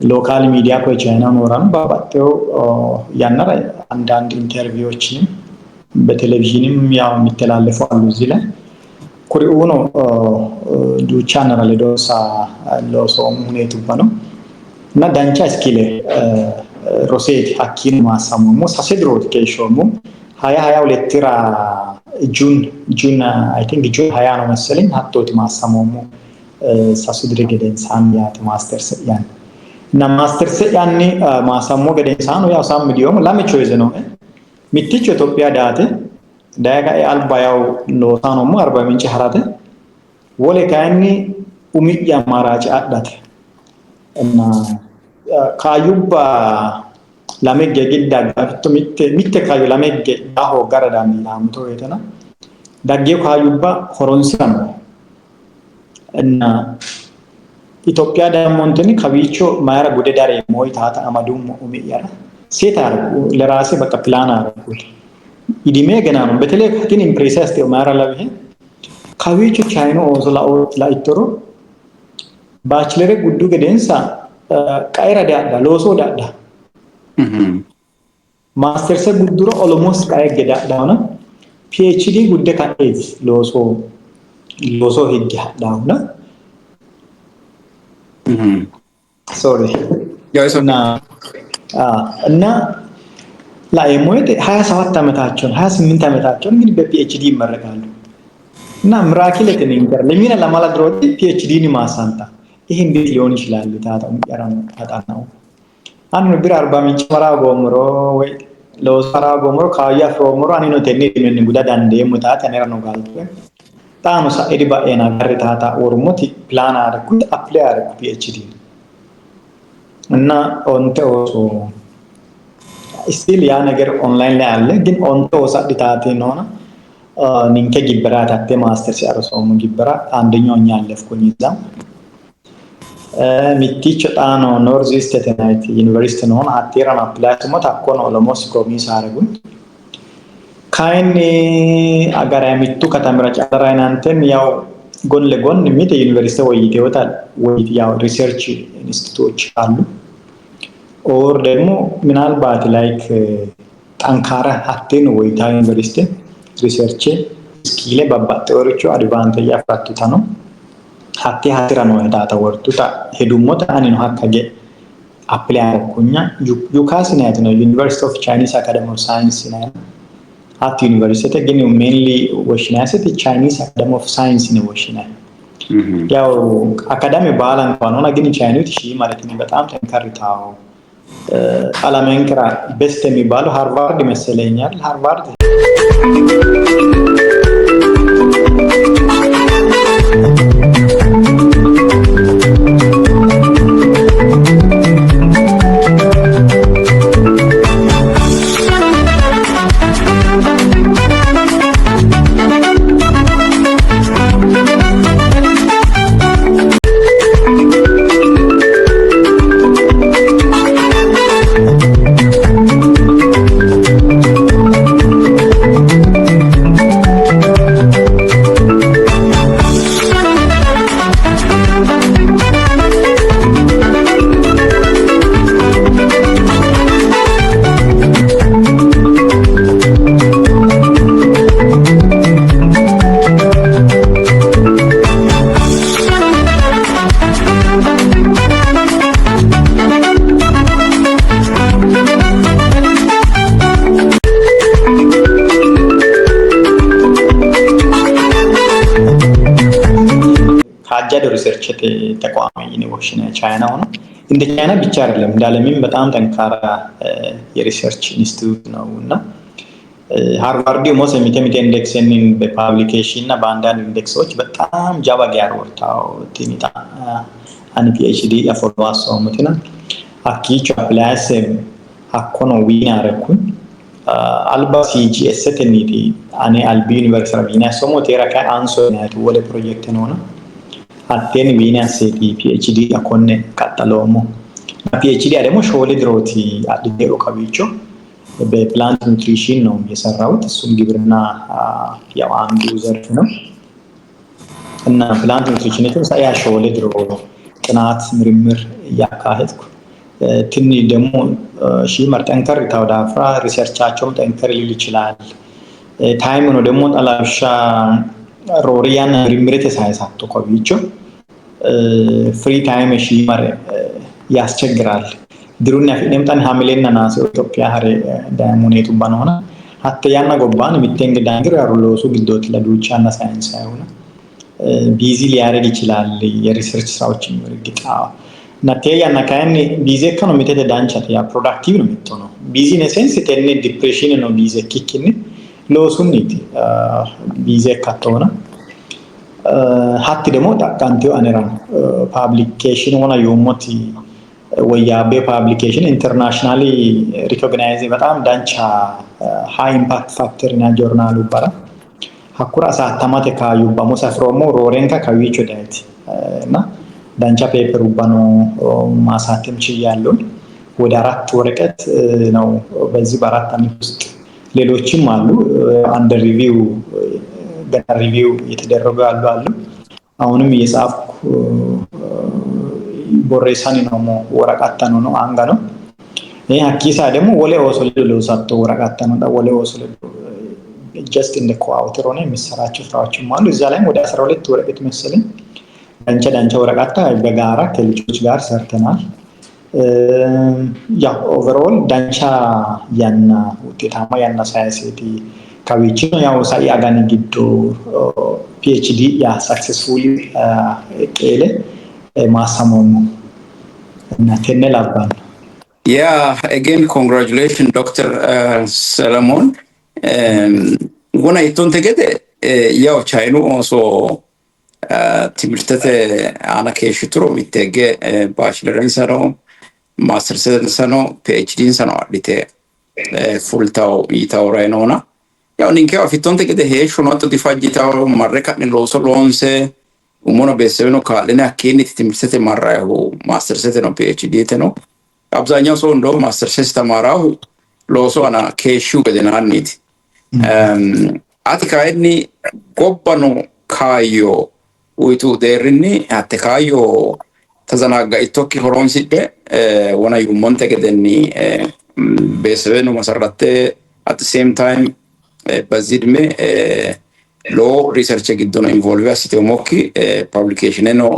ሎካል ሚዲያ ኮ ቻይና ኖራን ባባጦ ያናራ አንዳንድ ኢንተርቪዎችን በቴሌቪዥንም ያው የሚተላለፉ አሉ እዚህ ላይ ኩሪኡኖ ዱቻና ለዶሳ ሎሶም ሁኔቱ ባነው እና ዳንቻ ስኪል ሮሴት ሀኪን ማሳሙሙ ሳሴድሮት ከሾሙ 2022 ራ ጁን አይ ቲንክ ጁን 20 ነው መሰለኝ ሀቶት ማሳሙሙ ሳሱድሬ ገደንሳን ያት ማስተርስ ያን እና ማስተርስ ያኔ ማሳሙ ገደንሳን ያው ሳም ዲዮም ላመቾ ይዘነው ሚቲች ኢትዮጵያ ዳት ዳጋ አልባያው ሎታኖሙ 40 ምንጭ ሐራተ ወለ ካኒ ኡሚያ ማራጭ አዳት እና ካዩባ ላመገ ግዳ ጋፍቶ ሚተ ካዩ ላመገ ዳሆ ጋራዳሚ ናምቶ የተና ዳጌው ካዩባ ሆሮንሲያን እና ኢትዮጵያ ዳሞንተኒ ከቢቾ ማራ ጉደዳሬ ሞይታታ አማዱም ኡሚያ ሴታር ለራሴ በቃ ፕላን አረኩ ኢዲሜ ገና ነው በተለይ ከቲን ኢምፕሬሰስ ነው ማራ ለብሄ ከቢቾ ቻይና ኦዝላኦ ላይቶሮ ባችለር ጉዱ ገደንሳ ቃይራ ዳዳ ሎሶ ዳዳ ማስተርስ ጉዱሮ ኦልሞስት ቃይ ገዳዳውና ፒኤችዲ ጉደ ካኤዝ ሎሶ ሄግ ዳውና ሶሪ እና ላይሞት 27 አመታቸው 28 አመታቸው እንግዲህ በፒኤችዲ ይመረቃሉ እና ምራኪል ለተነገር ለሚና ለማላድሮት ፒኤችዲ ማሳንታ ይሄ እንዴት ሊሆን ይችላል ታታው ያራን ታጣናው አንኑ ቢራ 40 ምንጭ መራ ጎምሮ ወይ ለወሰራ ጎምሮ ካያ ፍሮምሮ አንኑ ተኔ ምን ጉዳዳ እንደ ሙታታ ነራ ነው ጋልቶ ታኑ ሳይዲ ባኤና ጋርታታ ኦርሞቲ ፕላን አረኩት አፕላይ አረኩ ፒኤችዲ እና ኦንቶሶ ስቲል ያ ነገር ኦንላይን ላይ አለ ግን ኦንቶሶ አዲታቴ ነውና ኒንከ ግብራ ታቴ ማስተርስ ያረሰው ግብራ አንደኛው ያለፍኩኝ እዛ ሚቲች ጣኖ ኖርዝ ኢስት ተናይት ዩኒቨርሲቲ ነው አቴራን አፕላይ ተሞት አኮን ኦሎሞስ ፕሮሚስ አረጉን ካይኒ አጋራ ሚቱ ከተምራ ጫራይናንተን ያው ጎን ለጎን ሚት ዩኒቨርሲቲ ወይት ይወጣል ወይት ያው ሪሰርች ኢንስቲትዩቶች አሉ ኦር ደግሞ ምናልባት ላይክ ጠንካራ አቴን ወይታ ዩኒቨርሲቲ ሪሰርች ስኪል ባባጠወርቹ አድቫንቴጅ ያፈራቱታ ነው ሀቴ ሀትራ ነው ዳታ ወርቱታ ሄዱሞት አኒን ሀካገ አፕላይ አረኩኛ ዩካስ ነው ዩኒቨርሲቲ ኦፍ ቻይኒስ አካደሚ ኦፍ ሳይንስ ነው at university ግን mainly ወሽናሰት ቻይኒስ አካደሚ ኦፍ ሳይንስ ነው ወሽና ያው አካዳሚ ባላን ሆኖና ግን ቻይኒት ሺ ማለት ነው በጣም ተንከርታው አላመንከራ ቤስት የሚባለው ሃርቫርድ መሰለኛል ሃርቫርድ ሪሰርች ተቋም ዩኒቨርሲቲ ቻይና ሆኖ እንደ ቻይና ብቻ አይደለም እንዳለምም በጣም ጠንካራ የሪሰርች ኢንስቲትዩት ነውና ሃርቫርድ ሞስ ሚቴሚቴ ኢንዴክስን በፐብሊኬሽን እና በአንዳንድ ኢንዴክሶች በጣም ጃባጋ ያወጣው ቲኒታ አን ፒኤችዲ ያፎርማስ ሶምቲና አኪቹ አፕላይስ አኮኖ ዊን አረኩኝ alba CGS teniti ane albi university vina somo tera ka anso na to wole project nona atten vina seti PhD akonne katalomo PhD ademo shole droti adde o kabicho በፕላንት ኒውትሪሽን ነው የሰራሁት እሱም ግብርና ያው አንዱ ዘርፍ ነው እና ፕላንት ኒውትሪሽን የተሰያ ሾለ ድሮ ጥናት ምርምር ያካሄድኩ ትንሽ ደግሞ መርጠንከር ታውዳፍራ ሪሰርቻቸውም ጠንከር ሊል ይችላል ታይም ነው ደግሞ ጠላሻ ሮሪያን ምርምር ተሳይሳቶ ቆይቾ ፍሪ ታይም መር ያስቸግራል ድሩና ፍኔምታን ሀምሌና ናስ ኢትዮጵያ ሀሬ ዳይሞኔቱ ባኖና hatta yaana gobbaan mitteenga daangir ያሩሎሱ ግዶት ለዱቻና ሳይንስ አይሆነ ቢዚ ሊያረግ ይችላል የሪሰርች ስራዎችን ይርግጣ ናቴያና ካይን ቢዚ ከኖ ሚቴደ ዳንቻት ያ ፕሮዳክቲቭ ነው ሚቶነው ቢዚ ነሴንስ ተነ ዲፕሬሽን ነው ቢዚ ኪኪን ሎሱኒት ቢዚ ካቶና ሀtti ደግሞ ታካንቲው አነራን ፓብሊኬሽን ሆነ የሞቲ ወያቤ ፓብሊኬሽን ኢንተርናሽናሊ ሪኮግናይዝ በጣም ዳንቻ ሃይ ኢምፓክት ፋክተር ና ጆርናሉ ባራ ሀኩራ ሳተማተ ካዩ በሞሳፍሮሞ ሮሬንካ ካዊቾ ዳይት እና ዳንቻ ፔፐር ባኖ ማሳተም ችያለሁ ወደ 4 ወረቀት ነው በዚህ በአራት አመት ውስጥ ሌሎችም አሉ አንደር ሪቪው ገና ሪቪው የተደረጉ አሉ አሁንም እየጻፍኩ ቦሬሳኒ ነው ወረቀታ ነው አንጋ ነው ይሄ አኪሳ ደግሞ ወለ ወሰለ ለውሳቶ ወረቀታ ነው ወለ ወሰለ just in the quarter ሆነ የሚሰራቸው ስራዎችም አሉ እዛ ላይ ወደ 12 ወረቀት መሰለኝ ዳንቻ ወረቀታ በጋራ ከልጆች ጋር ሰርተናል ያ ኦቨርኦል ዳንቻ ያና ውጤታማ ያና ሳይንስቲ ካዊቺ ነው ያው ሳይ አጋኒ ግዶ PhD ያ successfully ቀለ ማሳሞም እና ተነላባን again congratulations Dr. Solomon when I don't get ያው ቻይኑ also ትምርተተ አና ከሽትሮ ሚተገ ባችለርን ሰራው ማስተርስ ሰራው PhD ሰራው አዲተ ፉልታው ይታውራይ ነውና ያው ንንከው ፊቶንተ ገደ ሄሹ ነው ተዲፋጂታው ማረካን ሎሶ ሎንሴ umono beseveno ካለና ከኔት ትምርተተ ማራዩ ማስተርስ ነው PhD ነው አብዛኛው ሰው እንደው ማስተርስ ተማራው ሎሶ አና ከሹ ገደናኒት አትካይኒ ጎባኖ ካዮ ወይቱ ደርኒ አትካዮ ተዘናጋ ኢቶኪ ሆሮንሲደ ወና ዩሞንተ ገደኒ በሰበኑ መሰረተ at the same time በዚድሜ ሎ ሪሰርች ግዶና ኢንቮልቭ አሲተ ሞኪ ፐብሊኬሽን ነው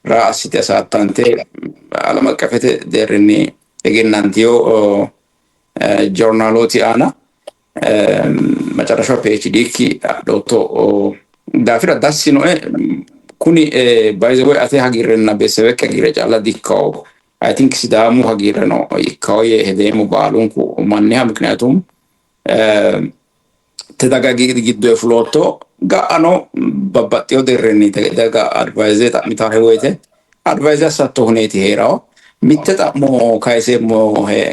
ራሲተ ሳታንቴ አለማቀፈተ ደርኒ እገናንቲዮ ጆርናሎቲ አና መጨረሻው PhD ኪ ዶቶ ዳፍራ ዳሲኖ ኩኒ ባይዘው አቴ ሀጊርና በሰበከ ጊረጫላ ዲካው I think ሲዳሙ ሀጊር ነው ይካው የሄደሙ ባሉንኩ ማንያ ምክንያቱም ተዳጋጊ ግዶ ፍሎቶ ጋአኖ በባጤው ደረኒ ተዳጋ አድቫይዘር ታሚታው ሆይተ አድቫይዘር ሳቶ ሁኔት ሄራው ሚተጣሞ ካይሴሞ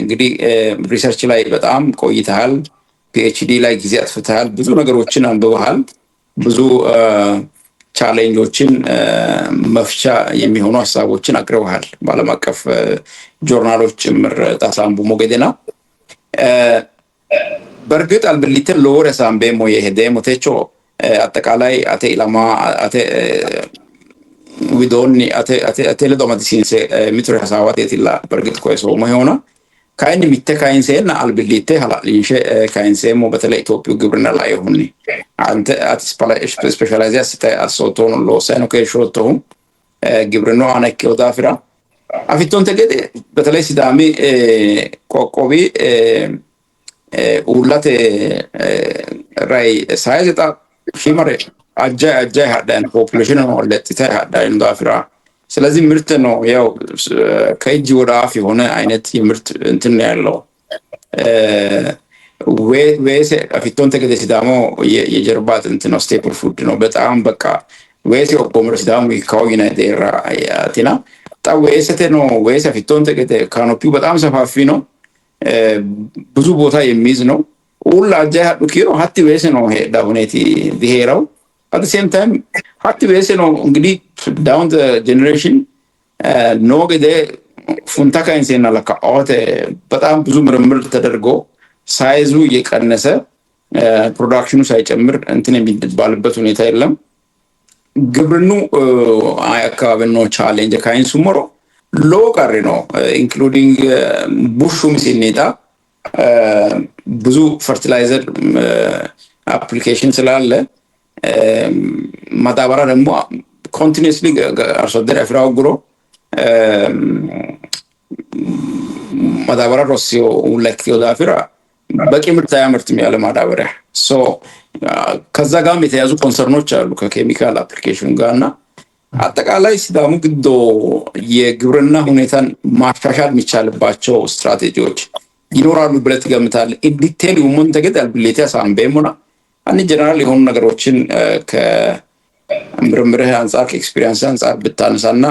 እንግዲህ ሪሰርች ላይ በጣም ቆይተሃል PhD ላይ ጊዜ አጥፍተሃል ብዙ ነገሮችን አንብበሃል ብዙ ቻሌንጆችን መፍቻ የሚሆኑ ሐሳቦችን አቅርበሃል ባለም አቀፍ ጆርናሎች ጭምር ታሳምቡ ሞገደና በርግጥ አልብሊተ ሎረ ሳምቤሞ የሄደሞ ተቾ አጠቃላይ አተ ኢላማ አተ ዊዶኒ አተ ለዶማቲሲንስ ሚትሮ ሐሳባት የትላ በርግጥ ኮይሶ መሆና ካይን ሚተካይንሴና አልብሊተ ሐላሊንሸ ካይንሴሞ በተለይ ኢትዮጵያ ግብርና ላይ ሆኒ አንተ አት ስፔሻላይዝ አሶቶን ሎሰኖ ከሾቶ ግብርና አነከው ዳፍራ አፊቶን ተገደ በተለይ ሲዳሚ ቆቆቢ ኡላቴ ራይ ሳይዘጣ ሺማሬ አጃ ሃዳን ፖፑሌሽን ነው ለጥታ ሃዳን ዳፍራ ስለዚህ ምርት ነው ያው ከእጅ ወደ አፍ የሆነ አይነት የምርት እንትን ያለው ወይስ አፊቶን ተገደ ሲዳሞ የጀርባት እንትን ነው ስቴፕል ፉድ ነው በጣም በቃ ወይስ የቆመረ ሲዳሞ ይካውይና ደራ አያቲና ታወይሰተ ነው ወይስ አፊቶን ተገደ ካኖፒው በጣም ሰፋፊ ነው ብዙ ቦታ የሚይዝ ነው ulla jaha kiro hatti weseno he dawneti diheraw at the same time hatti weseno እንግዲህ down the generation no gede funtaka insena laka ote በጣም ብዙ ምርምር ተደርጎ ሳይዙ እየቀነሰ ፕሮዳክሽኑ ሳይጨምር እንትን የሚባልበት ሁኔታ የለም ግብርኑ አካባቢ ነው ቻሌንጅ ካይን ሱመሮ ሎ ቀሪ ነው ኢንክሉዲንግ ቡሹም ሲኔታ ብዙ ፈርቲላይዘር አፕሊኬሽን ስላለ ማዳበራ ደግሞ ኮንቲኒዩስሊ አርሶ አደር አፍራው ግሮ ማዳበራ ሮሲዮ ለክቲዮ ዳፍራ በቂ ምርት ያመርትም ያለ ማዳበሪያ ሶ ከዛ ጋርም የተያዙ ኮንሰርኖች አሉ ከኬሚካል አፕሊኬሽን ጋርና አጠቃላይ ሲዳሙ ግዶ የግብርና ሁኔታን ማሻሻል የሚቻልባቸው ስትራቴጂዎች ይኖራሉ ብለህ ትገምታለህ? ኢን ዲቴል ሁሉን ተገዳል ብለህ ታሳምበውና አንድ ጀነራል የሆኑ ነገሮችን ከምርምርህ አንፃር ከኤክስፒሪየንስ አንፃር ብታነሳና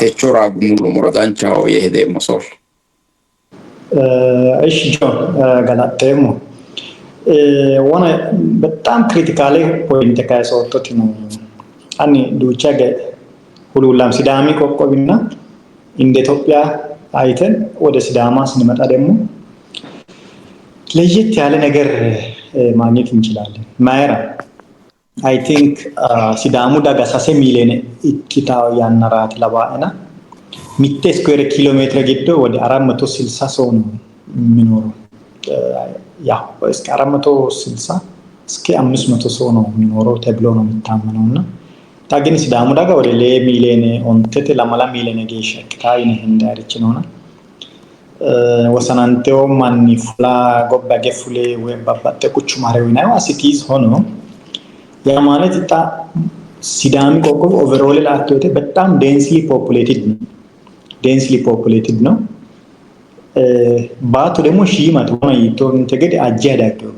ቴቾራ ሙሉ ሞራዳንቻው የሄደ መሶል እሺ ጆን ገላጤሞ ዋና በጣም ክሪቲካሊ ፖይንት ካይሶቶት ነው አኒ ዱቻገ ሁሉላም ሲዳሚ ቆቆብና እንደ ኢትዮጵያ አይተን ወደ ሲዳማ ስንመጣ ደግሞ ለየት ያለ ነገር ማግኘት እንችላለን ማየራ አይ ቲንክ ሲዳሙ ዳጋሳሴ ሚሊዮን ኢኪታው ያናራት ለባና ሚቴ ስኩዌር ኪሎ ሜትር ጊዶ ወደ 460 ሰው ነው የሚኖረው ያ እስከ 460 እስከ 500 ሰው ነው የሚኖረው ተብሎ ነው የሚታመነውና ታግኒ ሲዳሙ ዳጋ ወደ ሚሊዮን ኦንቴት ለማላ ሚሊዮን ጌሽ አክታይ ነው እንዳርች ነውና ወሰናንቴው ማኒ ፍላ ጎባገ ፍሌ ወይ ባባተ ቁቹ ማረው ነው አሲቲዝ ሆኖ ያ ማለት ታ ሲዳሚ ቆቆ ኦቨርኦል ላክቶቴ በጣም densely populated ነው ባቱ ደግሞ ሺማት ሆነ ይቶን ተገደ አጃዳቸው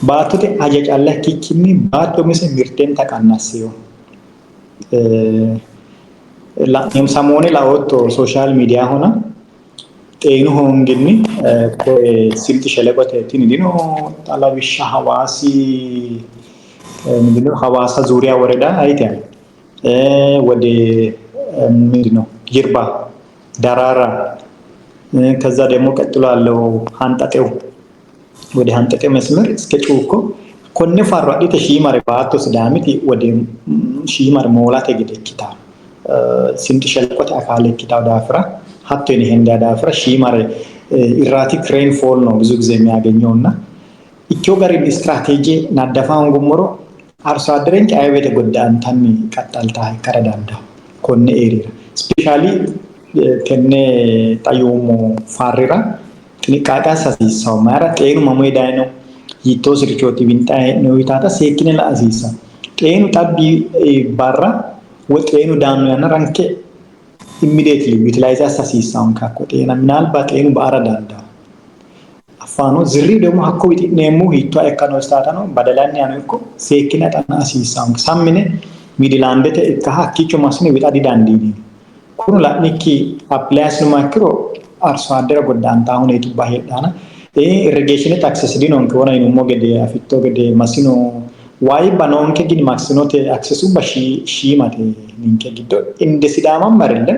ባቱ ተ አጃጫላ ኪኪኒ ባቱ መሰ ምርቴን ተቃናሰው ላም ሳሞኔ ላወቶ ሶሻል ሚዲያ ሆነ ጤኑ ሆንግኒ ሲልት ሸለቆተ ቲንዲኖ ጣላቢሻ ሐዋሲ ምንድነው ሐዋሳ ዙሪያ ወረዳ አይተን ወደ ምንድነው ጅርባ ዳራራ ከዛ ደግሞ ቀጥሎ አለው ሃንጣጤው ወደ ሃንጣጤ መስመር እስከ ጩኮ ኮነ ፋራዲ ተሺማር ባቶ ስዳሚቲ ወደ ሺማር ሞላቴ ገደኪታ ሲንት ሸለቆት አካለ ኪታው ዳፍራ ሀብቴ ነው እንደ ዳፍራ ሺማር ኢራቲክ ሬንፎል ነው ብዙ ጊዜ የሚያገኘውና ኢትዮ ጋር ስትራቴጂ ናዳፋን ጉምሮ አርሶ አደረኝ አይቤተ ጎዳን ታሚ ቀጣልታ ከረዳንዳ ኮነ ኤሪያ ስፔሻሊ ከነ ታዩሞ ፋሪራ ጥንቃቄ አሳሲሳው ማራ ጤኑ መሞይዳይ ነው ይቶ ስርቾቲ ቢንጣይ ነው ይታታ ሴኪነ ለአሲሳ ጤኑ ታቢ ባራ ወጤኑ ዳኑ ያና ራንኬ ኢሚዲየትሊ ዩቲላይዝ አሳሲሳው ካኮ ጤና ምናልባት ጤኑ ባራዳንዳ አፋኖ ዝሪ ደግሞ ሀኮ ቢጥኔሙ ይቶ አይካኖ ስታታ ነው በደላን ያነው እኮ ሴኪነ ጣና አሲሳው ሳምኔ ሚድላንደተ ከሀኪቹ ማስነ ቢጣዲ ዳንዲኒ ኩኑ ላኒኪ አፕላይስ ማክሮ አርሶ አደረ ጎዳንታ አሁን የቱባ ሄዳና ኢሪጌሽን አክሰስ ዲኖ እንከሆነ ይኖ ገደ አፍቶ ገደ ማሲኖ ዋይ ባኖንከ ግን ማክሲኖቴ አክሰሱ በሺ ማቴ ንንከ ግዶ እንደ ሲዳማ ማረለ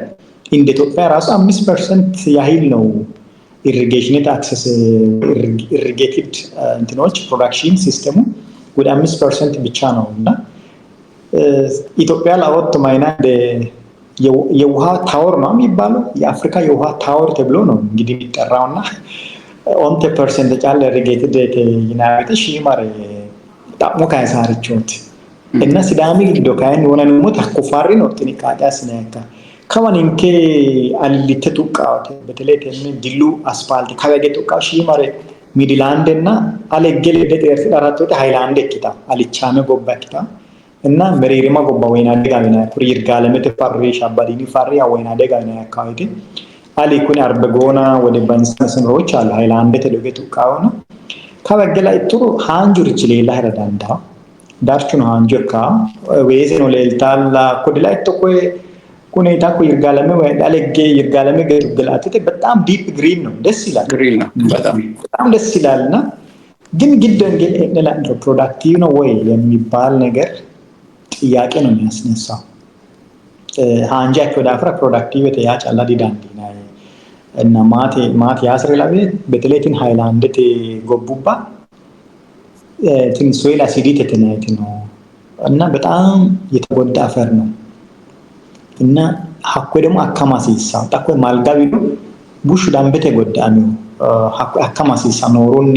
እንደ ኢትዮጵያ ራሱ 5% ያህል ነው ኢሪጌሽን አክሰስ ኢሪጌትድ እንትኖች ፕሮዳክሽን ሲስተሙ ወደ 5% ብቻ ነውና ኢትዮጵያ ላወጥ ማይና የውሃ ታወር ነው የሚባለው የአፍሪካ የውሃ ታወር ተብሎ ነው እንግዲህ የሚጠራውና ኦንተ ፐርሰንት ጫለ ኢሪጌትድ ዩናይትድ ሺማር ጣሙ ካይሳርቾት እና ሲዳሚ ግዶ ካይን ሆነ ነው ተኩፋሪ ነው ጥንቃቄ አስነካ ከማን እንከ አልሊተ ቱቃውት በተለይ ተምን ዲሉ አስፋልት ካገገ ቱቃው ሺማር ሚድላንድ እና አለገለ ደተር አራቶተ ሃይላንድ ኪታ አልቻመ ጎባኪታ እና መሪሪማ ጎባ ወይና ደጋና ኩሪር ጋለመተ ፋሪሽ አባዲኒ ፋሪያ ወይና ደጋና ያካውቲ አሊኩን አርበጎና ወደ ባንሰን ሮች አለ ሃይላንድ ተደገቱ ቃውና ካበገላ ኢጥሩ ሃንጁር ይችላል ዳርቹን ሃንጁር ካ ወይዘ ነው ለልታላ ኮድላይ ተቆይ ኩኔታ ኩ ይርጋለመ ወይ ዳለጌ ይርጋለመ ገላጥተ በጣም ዲፕ ግሪን ነው ደስ ይላል ግሪን ነው በጣም ደስ ይላልና ግን ግደን ግን ለአንድሮ ፕሮዳክቲቭ ነው ወይ የሚባል ነገር ጥያቄ ነው የሚያስነሳው ሃንጃ ከዳፍራ ፕሮዳክቲቭ ያ ጫላ ዲዳንዲና እና ማቴ ያስረላቤ በተለይትን ሃይላንድ ጎቡባ ትን ሶይል አሲዲቲ ተናይት ነው እና በጣም የተጎዳ አፈር ነው እና ሀኮ ደግሞ አካማሲሳ ታኮ ማልጋቢ ቡሽ ዳምበቴ ጎዳሚ ሀኮ አካማሲሳ ኖሮኒ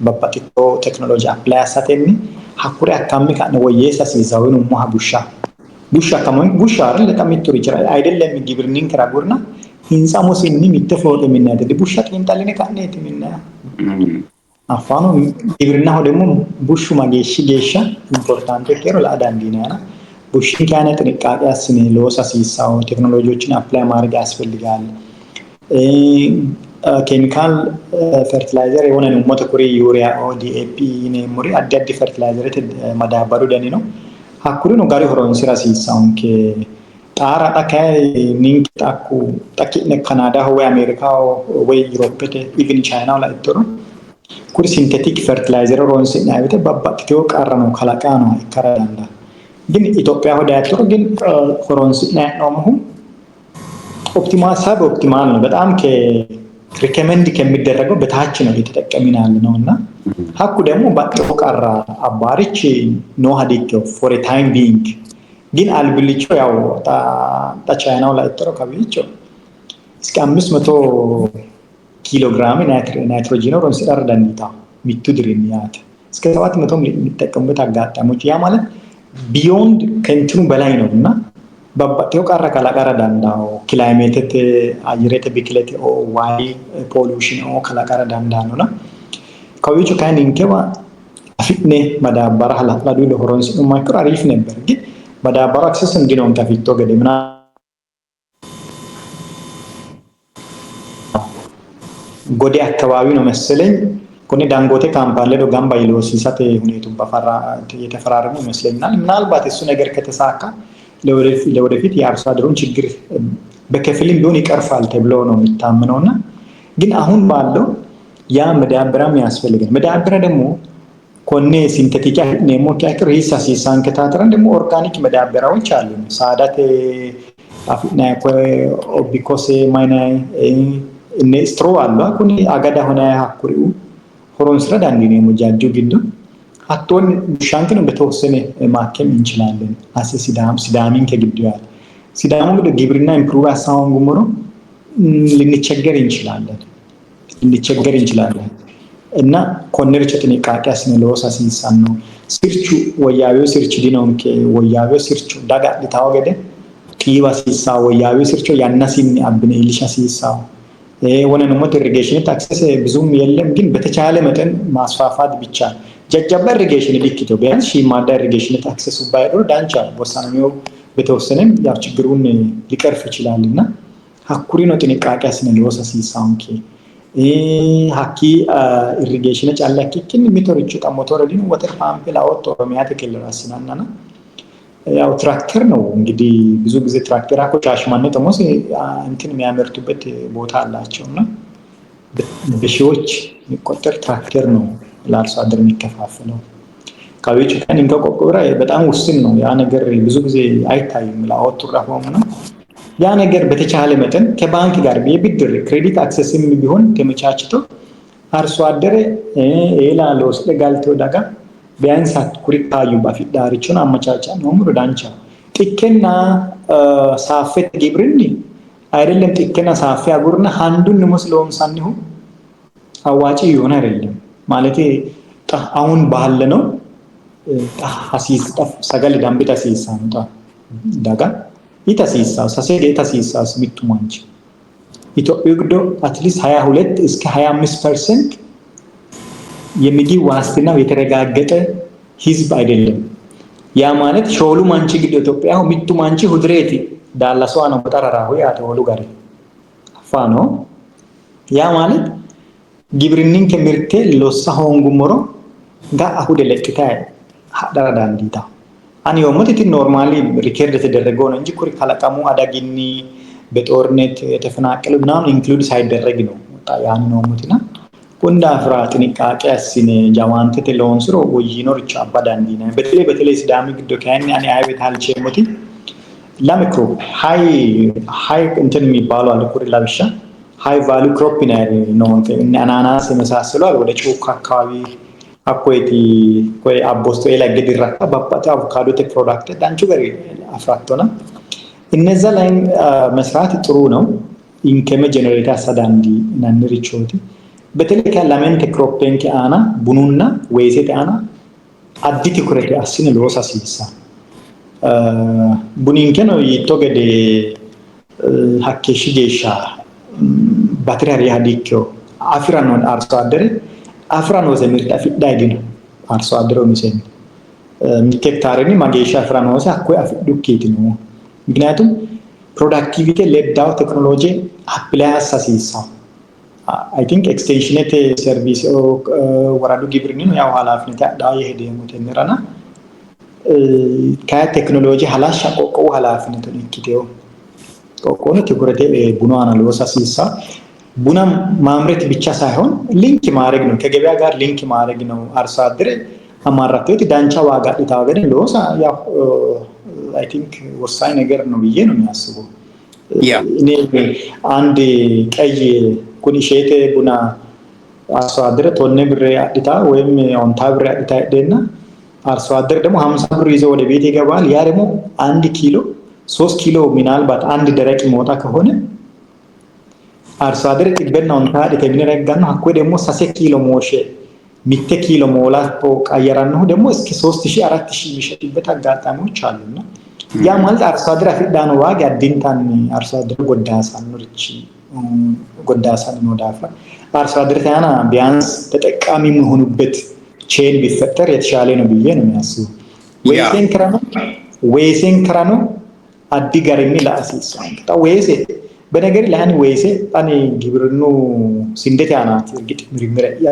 በባቲቶ ቴክኖሎጂ አፕላይ አሳተኒ ሀኩሪ አካሚ ካነ ወየሳ ሲዛው ነው ሙሃ ቡሻ ከመን ቡሻ አይደል ለታሚቶሪ ይችላል አይደለም ግብርኒን ከራጉርና ህንጻ ሞሲኒ ሚተፈወደ ሚናደ ቡሻ ጥንታለኔ ካነ የትምና አፋኑ ግብርና ደግሞ ቡሹ ማጌሽ ጌሻ ኢምፖርታንት ኬሮ ለአዳንዲና ቡሽን ካነ ጥንቃቄ ያስነ ለወሳ ሲሳው ቴክኖሎጂዎችን አፕላይ ማድረግ ያስፈልጋል ኬሚካል ፈርቲላይዘር የሆነ ነው ሞተኩሪ ዩሪያ ኦዲኤፒ ነ ሙሪ አዳዲ ፈርቲላይዘር ማዳበሩ ደኒ ነው ሀኩሪ ነው ጋሪ ሆሮን ሲራ ሲሳውን ከ ጣራ ታካይ ኒንክ ታኩ ታኪነ ካናዳ ወይ አሜሪካ ወይ ዩሮፕ ኢቭን ቻይና ላይ ጥሩ ኩሪ ሲንቴቲክ ፈርቲላይዘር ሮን ሲናይበተ ባባክቴው ቃራ ነው ከላቃ ነው ይከራዳንዳ ግን ኢትዮጵያ ወደ ያጥሩ ግን ሆሮን ሲናይ ነው ኦፕቲማል ሳብ ኦፕቲማል ነው በጣም ከሪከመንድ ከሚደረገው በታች ነው የተጠቀሚናል ነውና ሀኩ ደግሞ ባጥቆ ቃራ አባሪች ኖ ሀዲክ ፎር ኤ ታይም ቢንግ ግን አልብልቾ ያው ቻይናው ላይ ጥሩ ከብልቾ እስከ 500 ኪሎ ግራም ናይትሮጂን ሮን ሲዳር ዳንታ ሚቱ ድሪኒያት እስከ 700 የሚጠቀሙበት አጋጣሚዎች ያ ማለት ቢዮንድ ከእንትኑ በላይ ነውና በባቴው ቃራ ካላቃራ ዳንዳው ክላይሜት አየሬት ቢክሌት ኦ ዋይ ፖሉሽን ኦ ካላቃራ ዳንዳ ነውና ከዊቹ ካን እንከባ አፍኔ ማዳባራ ሐላላ ዱለ ሆሮንስ ማይክሮ አሪፍ ነበር ግን ማዳባራ አክሰስ እንዲነው ከፊቶ ገደምና ጎዴ አካባቢ ነው መሰለኝ ኮኔ ዳንጎቴ ካምፓለ ዶ ጋምባ ይሎሲሳተ ሁኔቱ በፈራ የተፈራረሙ ይመስለኛል ምናልባት እሱ ነገር ከተሳካ ለወደፊት የአርሶ አደሩን ችግር በከፊልም ቢሆን ይቀርፋል ተብሎ ነው የሚታመነውና ግን አሁን ባለው ያ መዳበራም ያስፈልጋል መዳበራ ደግሞ ኮኔ ሲንቴቲክ ነሞ ካክር ሂሳስ ሳንከታተረን ደግሞ ኦርጋኒክ መዳበራዎች አሉ ሳዳት አፍና ቢኮስ ማይና እነ ስትሮ አሉ ኮኔ አጋዳ ሆነ አኩሪው ሆሮን ስረዳ እንዴ ነው ጃጁ ግንዱ አቶን ሻንክ ነው በተወሰነ ማከም እንችላለን አሴ ሲዳሚን ከግብዲያል ሲዳሙ ወደ ግብርና ኢምፕሩቭ አሳውን ጉምሮ ልንቸገር እንችላለን እና ኮነርች ጥንቃቄ አስነለውሳ ሲንሳን ነው ሲርቹ ወያቤው ሲርች ዲኖን ወያቤው ሲርቹ ዳጋ ሊታወገደ ቂባ ሲሳ ወያቤው ሲርቹ ያናሲን አብነ ኢሊሻ ሲሳ ወነ ነው ኢሪጌሽን አክሰስ ብዙም የለም ግን በተቻለ መጠን ማስፋፋት ብቻ ጀጀባ ኢሪጌሽን ሊክቶ ቢያንስ ማዳ ኢሪጌሽን አክሰስ ባይሮ ዳንቻ ወሳነው በተወሰነም ያው ችግሩን ሊቀርፍ ይችላልና ሀኩሪ ነው ጥንቃቄ አስነለውሳ ሲሳውንኪ ሀኪ ኢሪጌሽን ጫላኪኪን ሚቶርቹ ጣሞቶር ዲኑ ወተር ፓምፕ ላወጥ ኦሮሚያ ተከለራስናና ያው ትራክተር ነው እንግዲህ ብዙ ጊዜ ትራክተር አቆጫሽ ማለት ነው እንትን የሚያመርቱበት ቦታ አላቸውና በሺዎች የሚቆጠር ትራክተር ነው ለአርሶ አደር የሚከፋፈለው ካቤች ካን እንከቆቆራ በጣም ውስን ነው ያ ነገር ብዙ ጊዜ አይታይም ላወጡ ራሆም ነው ያ ነገር በተቻለ መጠን ከባንክ ጋር የብድር ክሬዲት አክሰስም ቢሆን ተመቻችቶ አርሶ አደር ኤላ ለውስጥ ጋልቶ ዳጋ ቢያንስ ኩሪታዩ ባፊዳሪቹን አመቻቻ ነው ሙሉ ዳንቻ ጥከና ሳፈት ግብርኒ አይደለም ጥከና ሳፈ አጉርና አንዱን መስሎም ሳንሁ አዋጪ ይሆን አይደለም ማለት አሁን ባለ ነው አሲስ ሰገል ዳምቢታ ሲሳንታ ዳጋ ኢታሲሳ ሰሰደ ኢታሲሳ ስሚቱማንች ኢትዮጵያ ግዶ አትሊስት 22 እስከ 25% የሚግብ ዋስትናው የተረጋገጠ ህዝብ አይደለም ያ ማለት ሾሉ ማንቺ ግዶ ኢትዮጵያ ሚቱ ማንቺ ሁድሬቲ ዳላሷ ነው ተራራው ያ ተወሉ ጋር አፋኖ ያ ማለት ግብርኒን ከሚርቴ ሎሳ ሆንጉ ሞሮ ጋ አሁደ ለቅታ ዳራዳንዲታ አን የሞት ኖርማሊ ሪከርድ የተደረገው ነው እንጂ ኩሪ ካለቀሙ አዳጊኒ በጦርነት የተፈናቀሉ ምናምን ኢንክሉድ ሳይደረግ ነው ያን ነው ሙትና ቆንዳ ፍራ ጥንቃቄ አስኔ ጃማንተ ለወንስሮ ወይኖር ቻባ ዳንዲና በተለይ ሲዳሚ ግዶ ከያን ያኔ አይቤት አልቼሞቲ ላምክሮ ሃይ እንትን የሚባለው አለ ኩሪ ላብሻ ሃይ ቫሉ ክሮፕ ነው እንትን አናናስ የመሳሰሉ አለ ወደ ጮካ አካባቢ አኮይቲ ኮይ አቦስቶ ኤላ ገዲራ ባባታ አቮካዶ ቴክ ፕሮዳክት ዳንቹ ገሪ አፍራቶና እነዛ ላይ መስራት ጥሩ ነው ኢንከም ጀነሬት አሳዳንዲ ናንሪቾቲ በተለይ ከላሜንት ክሮፕን ከአና ቡኑና ወይሴ ከአና አዲት ኩረቴ አሲን ሎሳ ሲሳ ቡኒን ከኖ ይቶገደ ሀኬሽ ጄሻ ባትሪያሪ ሀዲኮ አፍራኖን አርሶ አደረ አፍራኖ ዘምርት አፍዳይዲን አርሶ አደሮ ሚሰን ሚቴክታረኒ ማጌሻ አፍራኖ አኮ አፍዱኬት ነው ምክንያቱም ፕሮዳክቲቪቲ ሌዳው ቴክኖሎጂ አፕላይ አሳሲሳ አይ ቲንክ ኤክስቴንሽኔት ሰርቪስ ወራዱ ግብርኒ ነው ያው ኃላፊነት ዳው ይሄደ ሙተነራና ከቴክኖሎጂ ሐላሽ ቆቆ ኃላፊነት ነው ይኪቴው ቆቆነ ትኩረቴ ቡና አናሎሳ ሲሳ ቡና ማምረት ብቻ ሳይሆን ሊንክ ማድረግ ነው ከገበያ ጋር ሊንክ ማድረግ ነው አርሶ አደረ አማራቶት ዳንቻ ዋጋ ዲታወገደ ሎሳ ያው አይ ቲንክ ወሳኝ ነገር ነው ብዬ ነው የሚያስበው እኔ አንድ ቀይ ኩኒሼቴ ቡና አርሶ አደረ ቶኔ ብር አዲታ ወይም ኦንታ ብር አዲታ ደና አርሶ አደረ ደግሞ 50 ብር ይዞ ወደ ቤት ይገባል ያ ደግሞ 1 ኪሎ 3 ኪሎ ምናልባት አንድ ደረቅ ሞታ ከሆነ አርሶ አደረ ጥበና ኦንታ ደተሚነረጋና አኮ ደግሞ 3 ኪሎ ሞሼ ሚተ ኪሎ ሞላቶ ቀየራነው ደግሞ እስኪ 3000 4000 የሚሸጥበት አጋጣሚዎች አሉና ያ ማለት አርሶ አደረ አፍዳኖ ዋጋ አዲንታን አርሶ አደረ ጎዳሳን ኑርቺ ጎዳሳን ነው ዳፋ አርሶ አደረ ታና ቢያንስ ተጠቃሚ መሆኑበት ቼን ቢፈጠር የተሻለ ነው ብዬ ነው የሚያስበው ወይሴን ክራኖ አዲ ጋር የሚል አሲስ ወይሴ በነገር ላይ ወይሴ አኔ ግብርኑ ሲንደት ያናት እርግጥ ምርምር ያ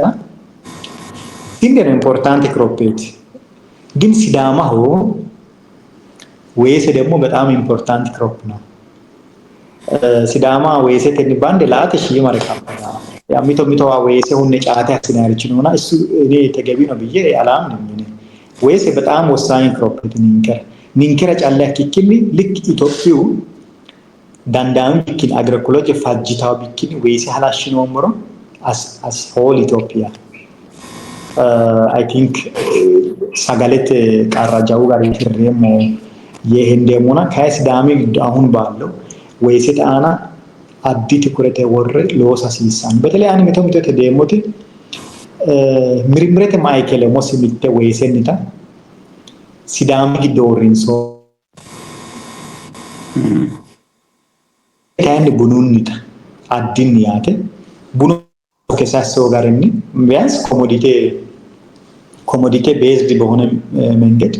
ሲንደ ነው ኢምፖርታንት ክሮፕ ግን ሲዳማ ሆ ወይሴ ደግሞ በጣም ኢምፖርታንት ክሮፕ ነው ሲዳማ ወይሴ ተንባንድ ላተሽ ይማረካ ያ ሚቶ ወይሴ ሁን ጫታ ያስናርች ነውና እሱ እኔ ተገቢ ነው ብዬ አላምንም ወይሴ በጣም ወሳኝ ክሮፕ ንንከረ ጫላ ኪኪኒ ልክ ኢትዮጵያው ዳንዳም ኪን አግሪኮሎጂ ፋጅታው ቢኪኒ ወይሴ ሐላሽ ነው ምሮ as whole Ethiopia I think ሳጋለት ቃራጃው ጋር ይፈረም የሄንደሞና ከስዳሚ አሁን ባለው ወይሴ ጣና አዲት ኩረተ ወረ ሎሳ ሲሳን በተለይ አን መተምተ ተደሞት ምርምረት ማይከለ ሞስሚተ ወይሴንታ ሲዳሚ ጊዶሪንሶ ካን ቡኑንታ አዲን ያተ ቡኑ ከሳሰው ጋርኒ ቢያንስ ኮሞዲቲ ቤዝድ በሆነ መንገድ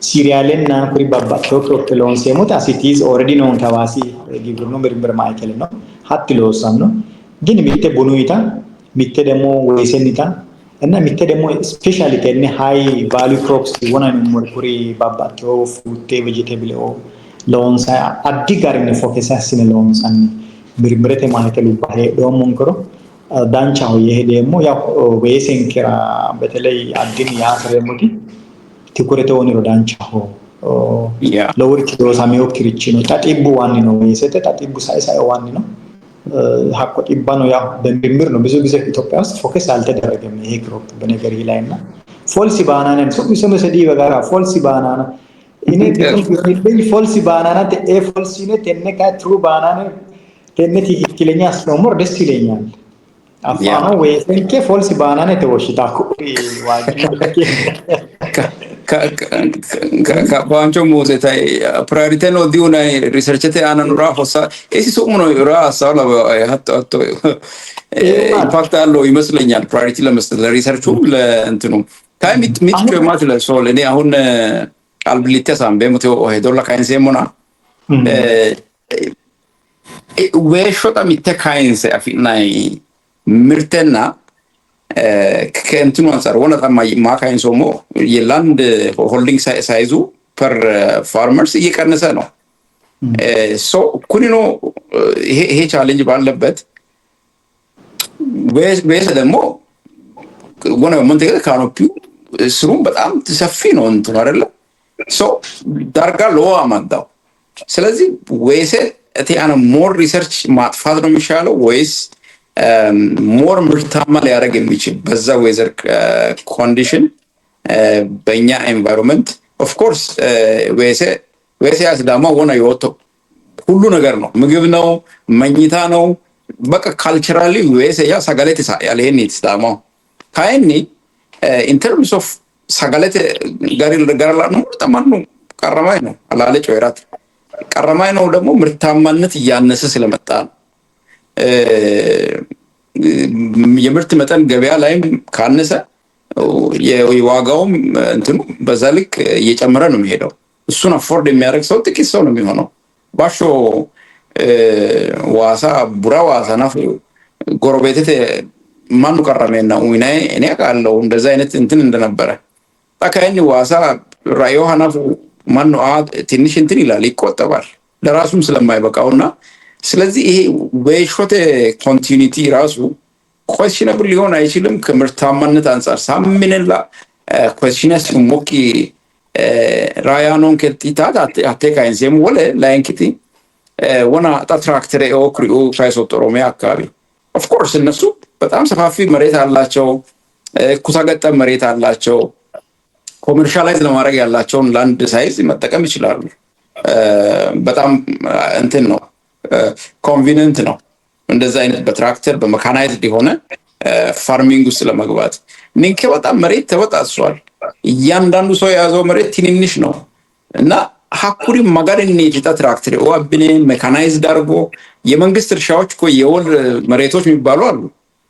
ሲሪያልና ኩሪ ባባቶ ፕሮፕሎን ሲሞት አሲቲዝ ኦሬዲ ነው ታዋሲ ግብርኑ ምርምር ማይከለ ነው ሀት ለወሳም ነው ግን ሚተ ቡኑይታ ሚተ ደግሞ ወይሰኒታ እና ሚተ ደግሞ ስፔሻሊቲ እነ ሃይ ቫልዩ ክሮፕስ ወና ነው ኩሪ ባባቶ ፍሩት ቬጂቴብል ኦ ሎንሳ አዲ ጋር ነው ፎከስ አስነ ሎንሳን ምርምርተ ማይከሉ ባሄ ዶሞንከሮ ዳንቻ ይሄ ደግሞ ያው ወይሴንከራ በተለይ አዲን ያሰረሙቲ ትኩረተውን ነው ዳንቻው ለወርክ ዶሳሜው ክሪቺ ነው ታጢቡ ዋን ነው የሰጠ ታጢቡ ሳይሳይ ዋን ነው ሀቆ ጢባ ነው ያው በምርምር ነው ብዙ ጊዜ ኢትዮጵያ ውስጥ ፎከስ አልተደረገም ይሄ ክሮፕ በነገር ይላይና ፎልሲ ባናና ነው ሰዲ በጋራ ፎልሲ ባናና እኔ ደግሞ ፎልሲ ባናና ፎልሲ ነው ተነካ ትሩ ባናና ተነቲ ይክለኛ ስለሞር ደስ ይለኛል አፋኑ ወይሴንከ ፎልሲ ባናና ተወሽታ ኩሪ ዋጂ ከባንቾ ሞዘታይ ፕራዮሪቲ ነው ዲውና ሪሰርችቴ አናኑ ራፎሳ እሲ ሶሙኖ ራሳው ለሀቶ ኢምፓክት አለው ይመስለኛል ፕራዮሪቲ ለመስጠት ለሪሰርቹ ለእንትኑ ታይም ሚት ማለት ለሶል እኔ አሁን አልብሊቴ ሳምቤ ሙቴ ሄዶላ ካይንሴ ሞና ወይሾታ ሚተ ካይንሴ አፊናይ ምርተና ከእንትኑ አንፃር ወነታ ማካይን ሶሞ የላንድ ሆልዲንግ ሳይዙ ፐር ፋርመርስ እየቀነሰ ነው። ሶ ኩኒኖ ይሄ ቻሌንጅ ባለበት ወይስ ደግሞ ወነ መንተገ ካኖፒው ስሩም በጣም ሰፊ ነው እንትኑ አይደለ? ሶ ዳርጋ ሎዋ ማዳው። ስለዚህ ወይስ እቴአነ ሞር ሪሰርች ማጥፋት ነው የሚሻለው ወይስ ሞር ምርታማ ሊያደርግ የሚችል በዛ ዌዘር ኮንዲሽን በእኛ ኤንቫይሮንመንት ኦፍ ኮርስ ወይስ ያስዳማ ሆነ ይወጣ ሁሉ ነገር ነው፣ ምግብ ነው፣ መኝታ ነው፣ በቃ ካልቸራሊ ወይስ ያ ሰጋሌት ያለ ይሄን ይስዳማ ካይኒ ኢን ተርምስ ኦፍ ሰጋሌት ጋር ነው ተማኑ ቀረማይ ነው አላለጭ ወይራት ቀረማይ ነው ደግሞ ምርታማነት እያነሰ ስለመጣ ነው። የምርት መጠን ገበያ ላይም ካነሰ የዋጋውም እንትኑ በዛ ልክ እየጨመረ ነው የሚሄደው። እሱን አፎርድ የሚያደርግ ሰው ጥቂት ሰው ነው የሚሆነው። ባሾ ዋሳ ቡራ ዋሳ ናፍ ጎረቤቴ ማኑ ቀረመና ወይናይ እኔ አውቃለሁ እንደዛ አይነት እንትን እንደነበረ ታካይኒ ዋሳ ራዮ ሀናፍ ማኑ ትንሽ እንትን ይላል ይቆጠባል ለራሱም ስለማይበቃውና ስለዚህ ይሄ በሾቴ ኮንቲኒቲ ራሱ ኮሽነብል ሊሆን አይችልም። ከምርታማነት አንፃር ሳምንላ ኮሽነስ ሞቂ ራያኖን ከቲታ አቴካይንሴም ወለ ላይንኪቲ ወና ታትራክተር ኦክሪኦ ሳይሶጦሮሚያ አካባቢ ኦፍ ኮርስ እነሱ በጣም ሰፋፊ መሬት አላቸው፣ ኩታገጠም መሬት አላቸው። ኮመርሻላይዝ ለማድረግ ያላቸውን ላንድ ሳይዝ መጠቀም ይችላሉ። በጣም እንትን ነው ኮንቪኒየንት ነው እንደዛ አይነት በትራክተር በመካናይዝድ የሆነ ፋርሚንግ ውስጥ ለመግባት። ንንከ በጣም መሬት ተወጣሷል። እያንዳንዱ ሰው የያዘው መሬት ትንንሽ ነው እና ሀኩሪ ማጋደን የጭጣ ትራክተር ወአብኔ ሜካናይዝድ አድርጎ የመንግስት እርሻዎች እኮ የወል መሬቶች የሚባሉ አሉ።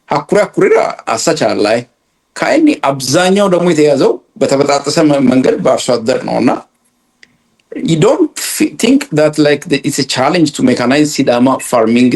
ሀኩሪ አሳቻ ላይ ካይኒ አብዛኛው ደግሞ የተያዘው በተበጣጠሰ መንገድ በአርሶ አደር ነውና you don't think that like it's a challenge to mechanize Sidama farming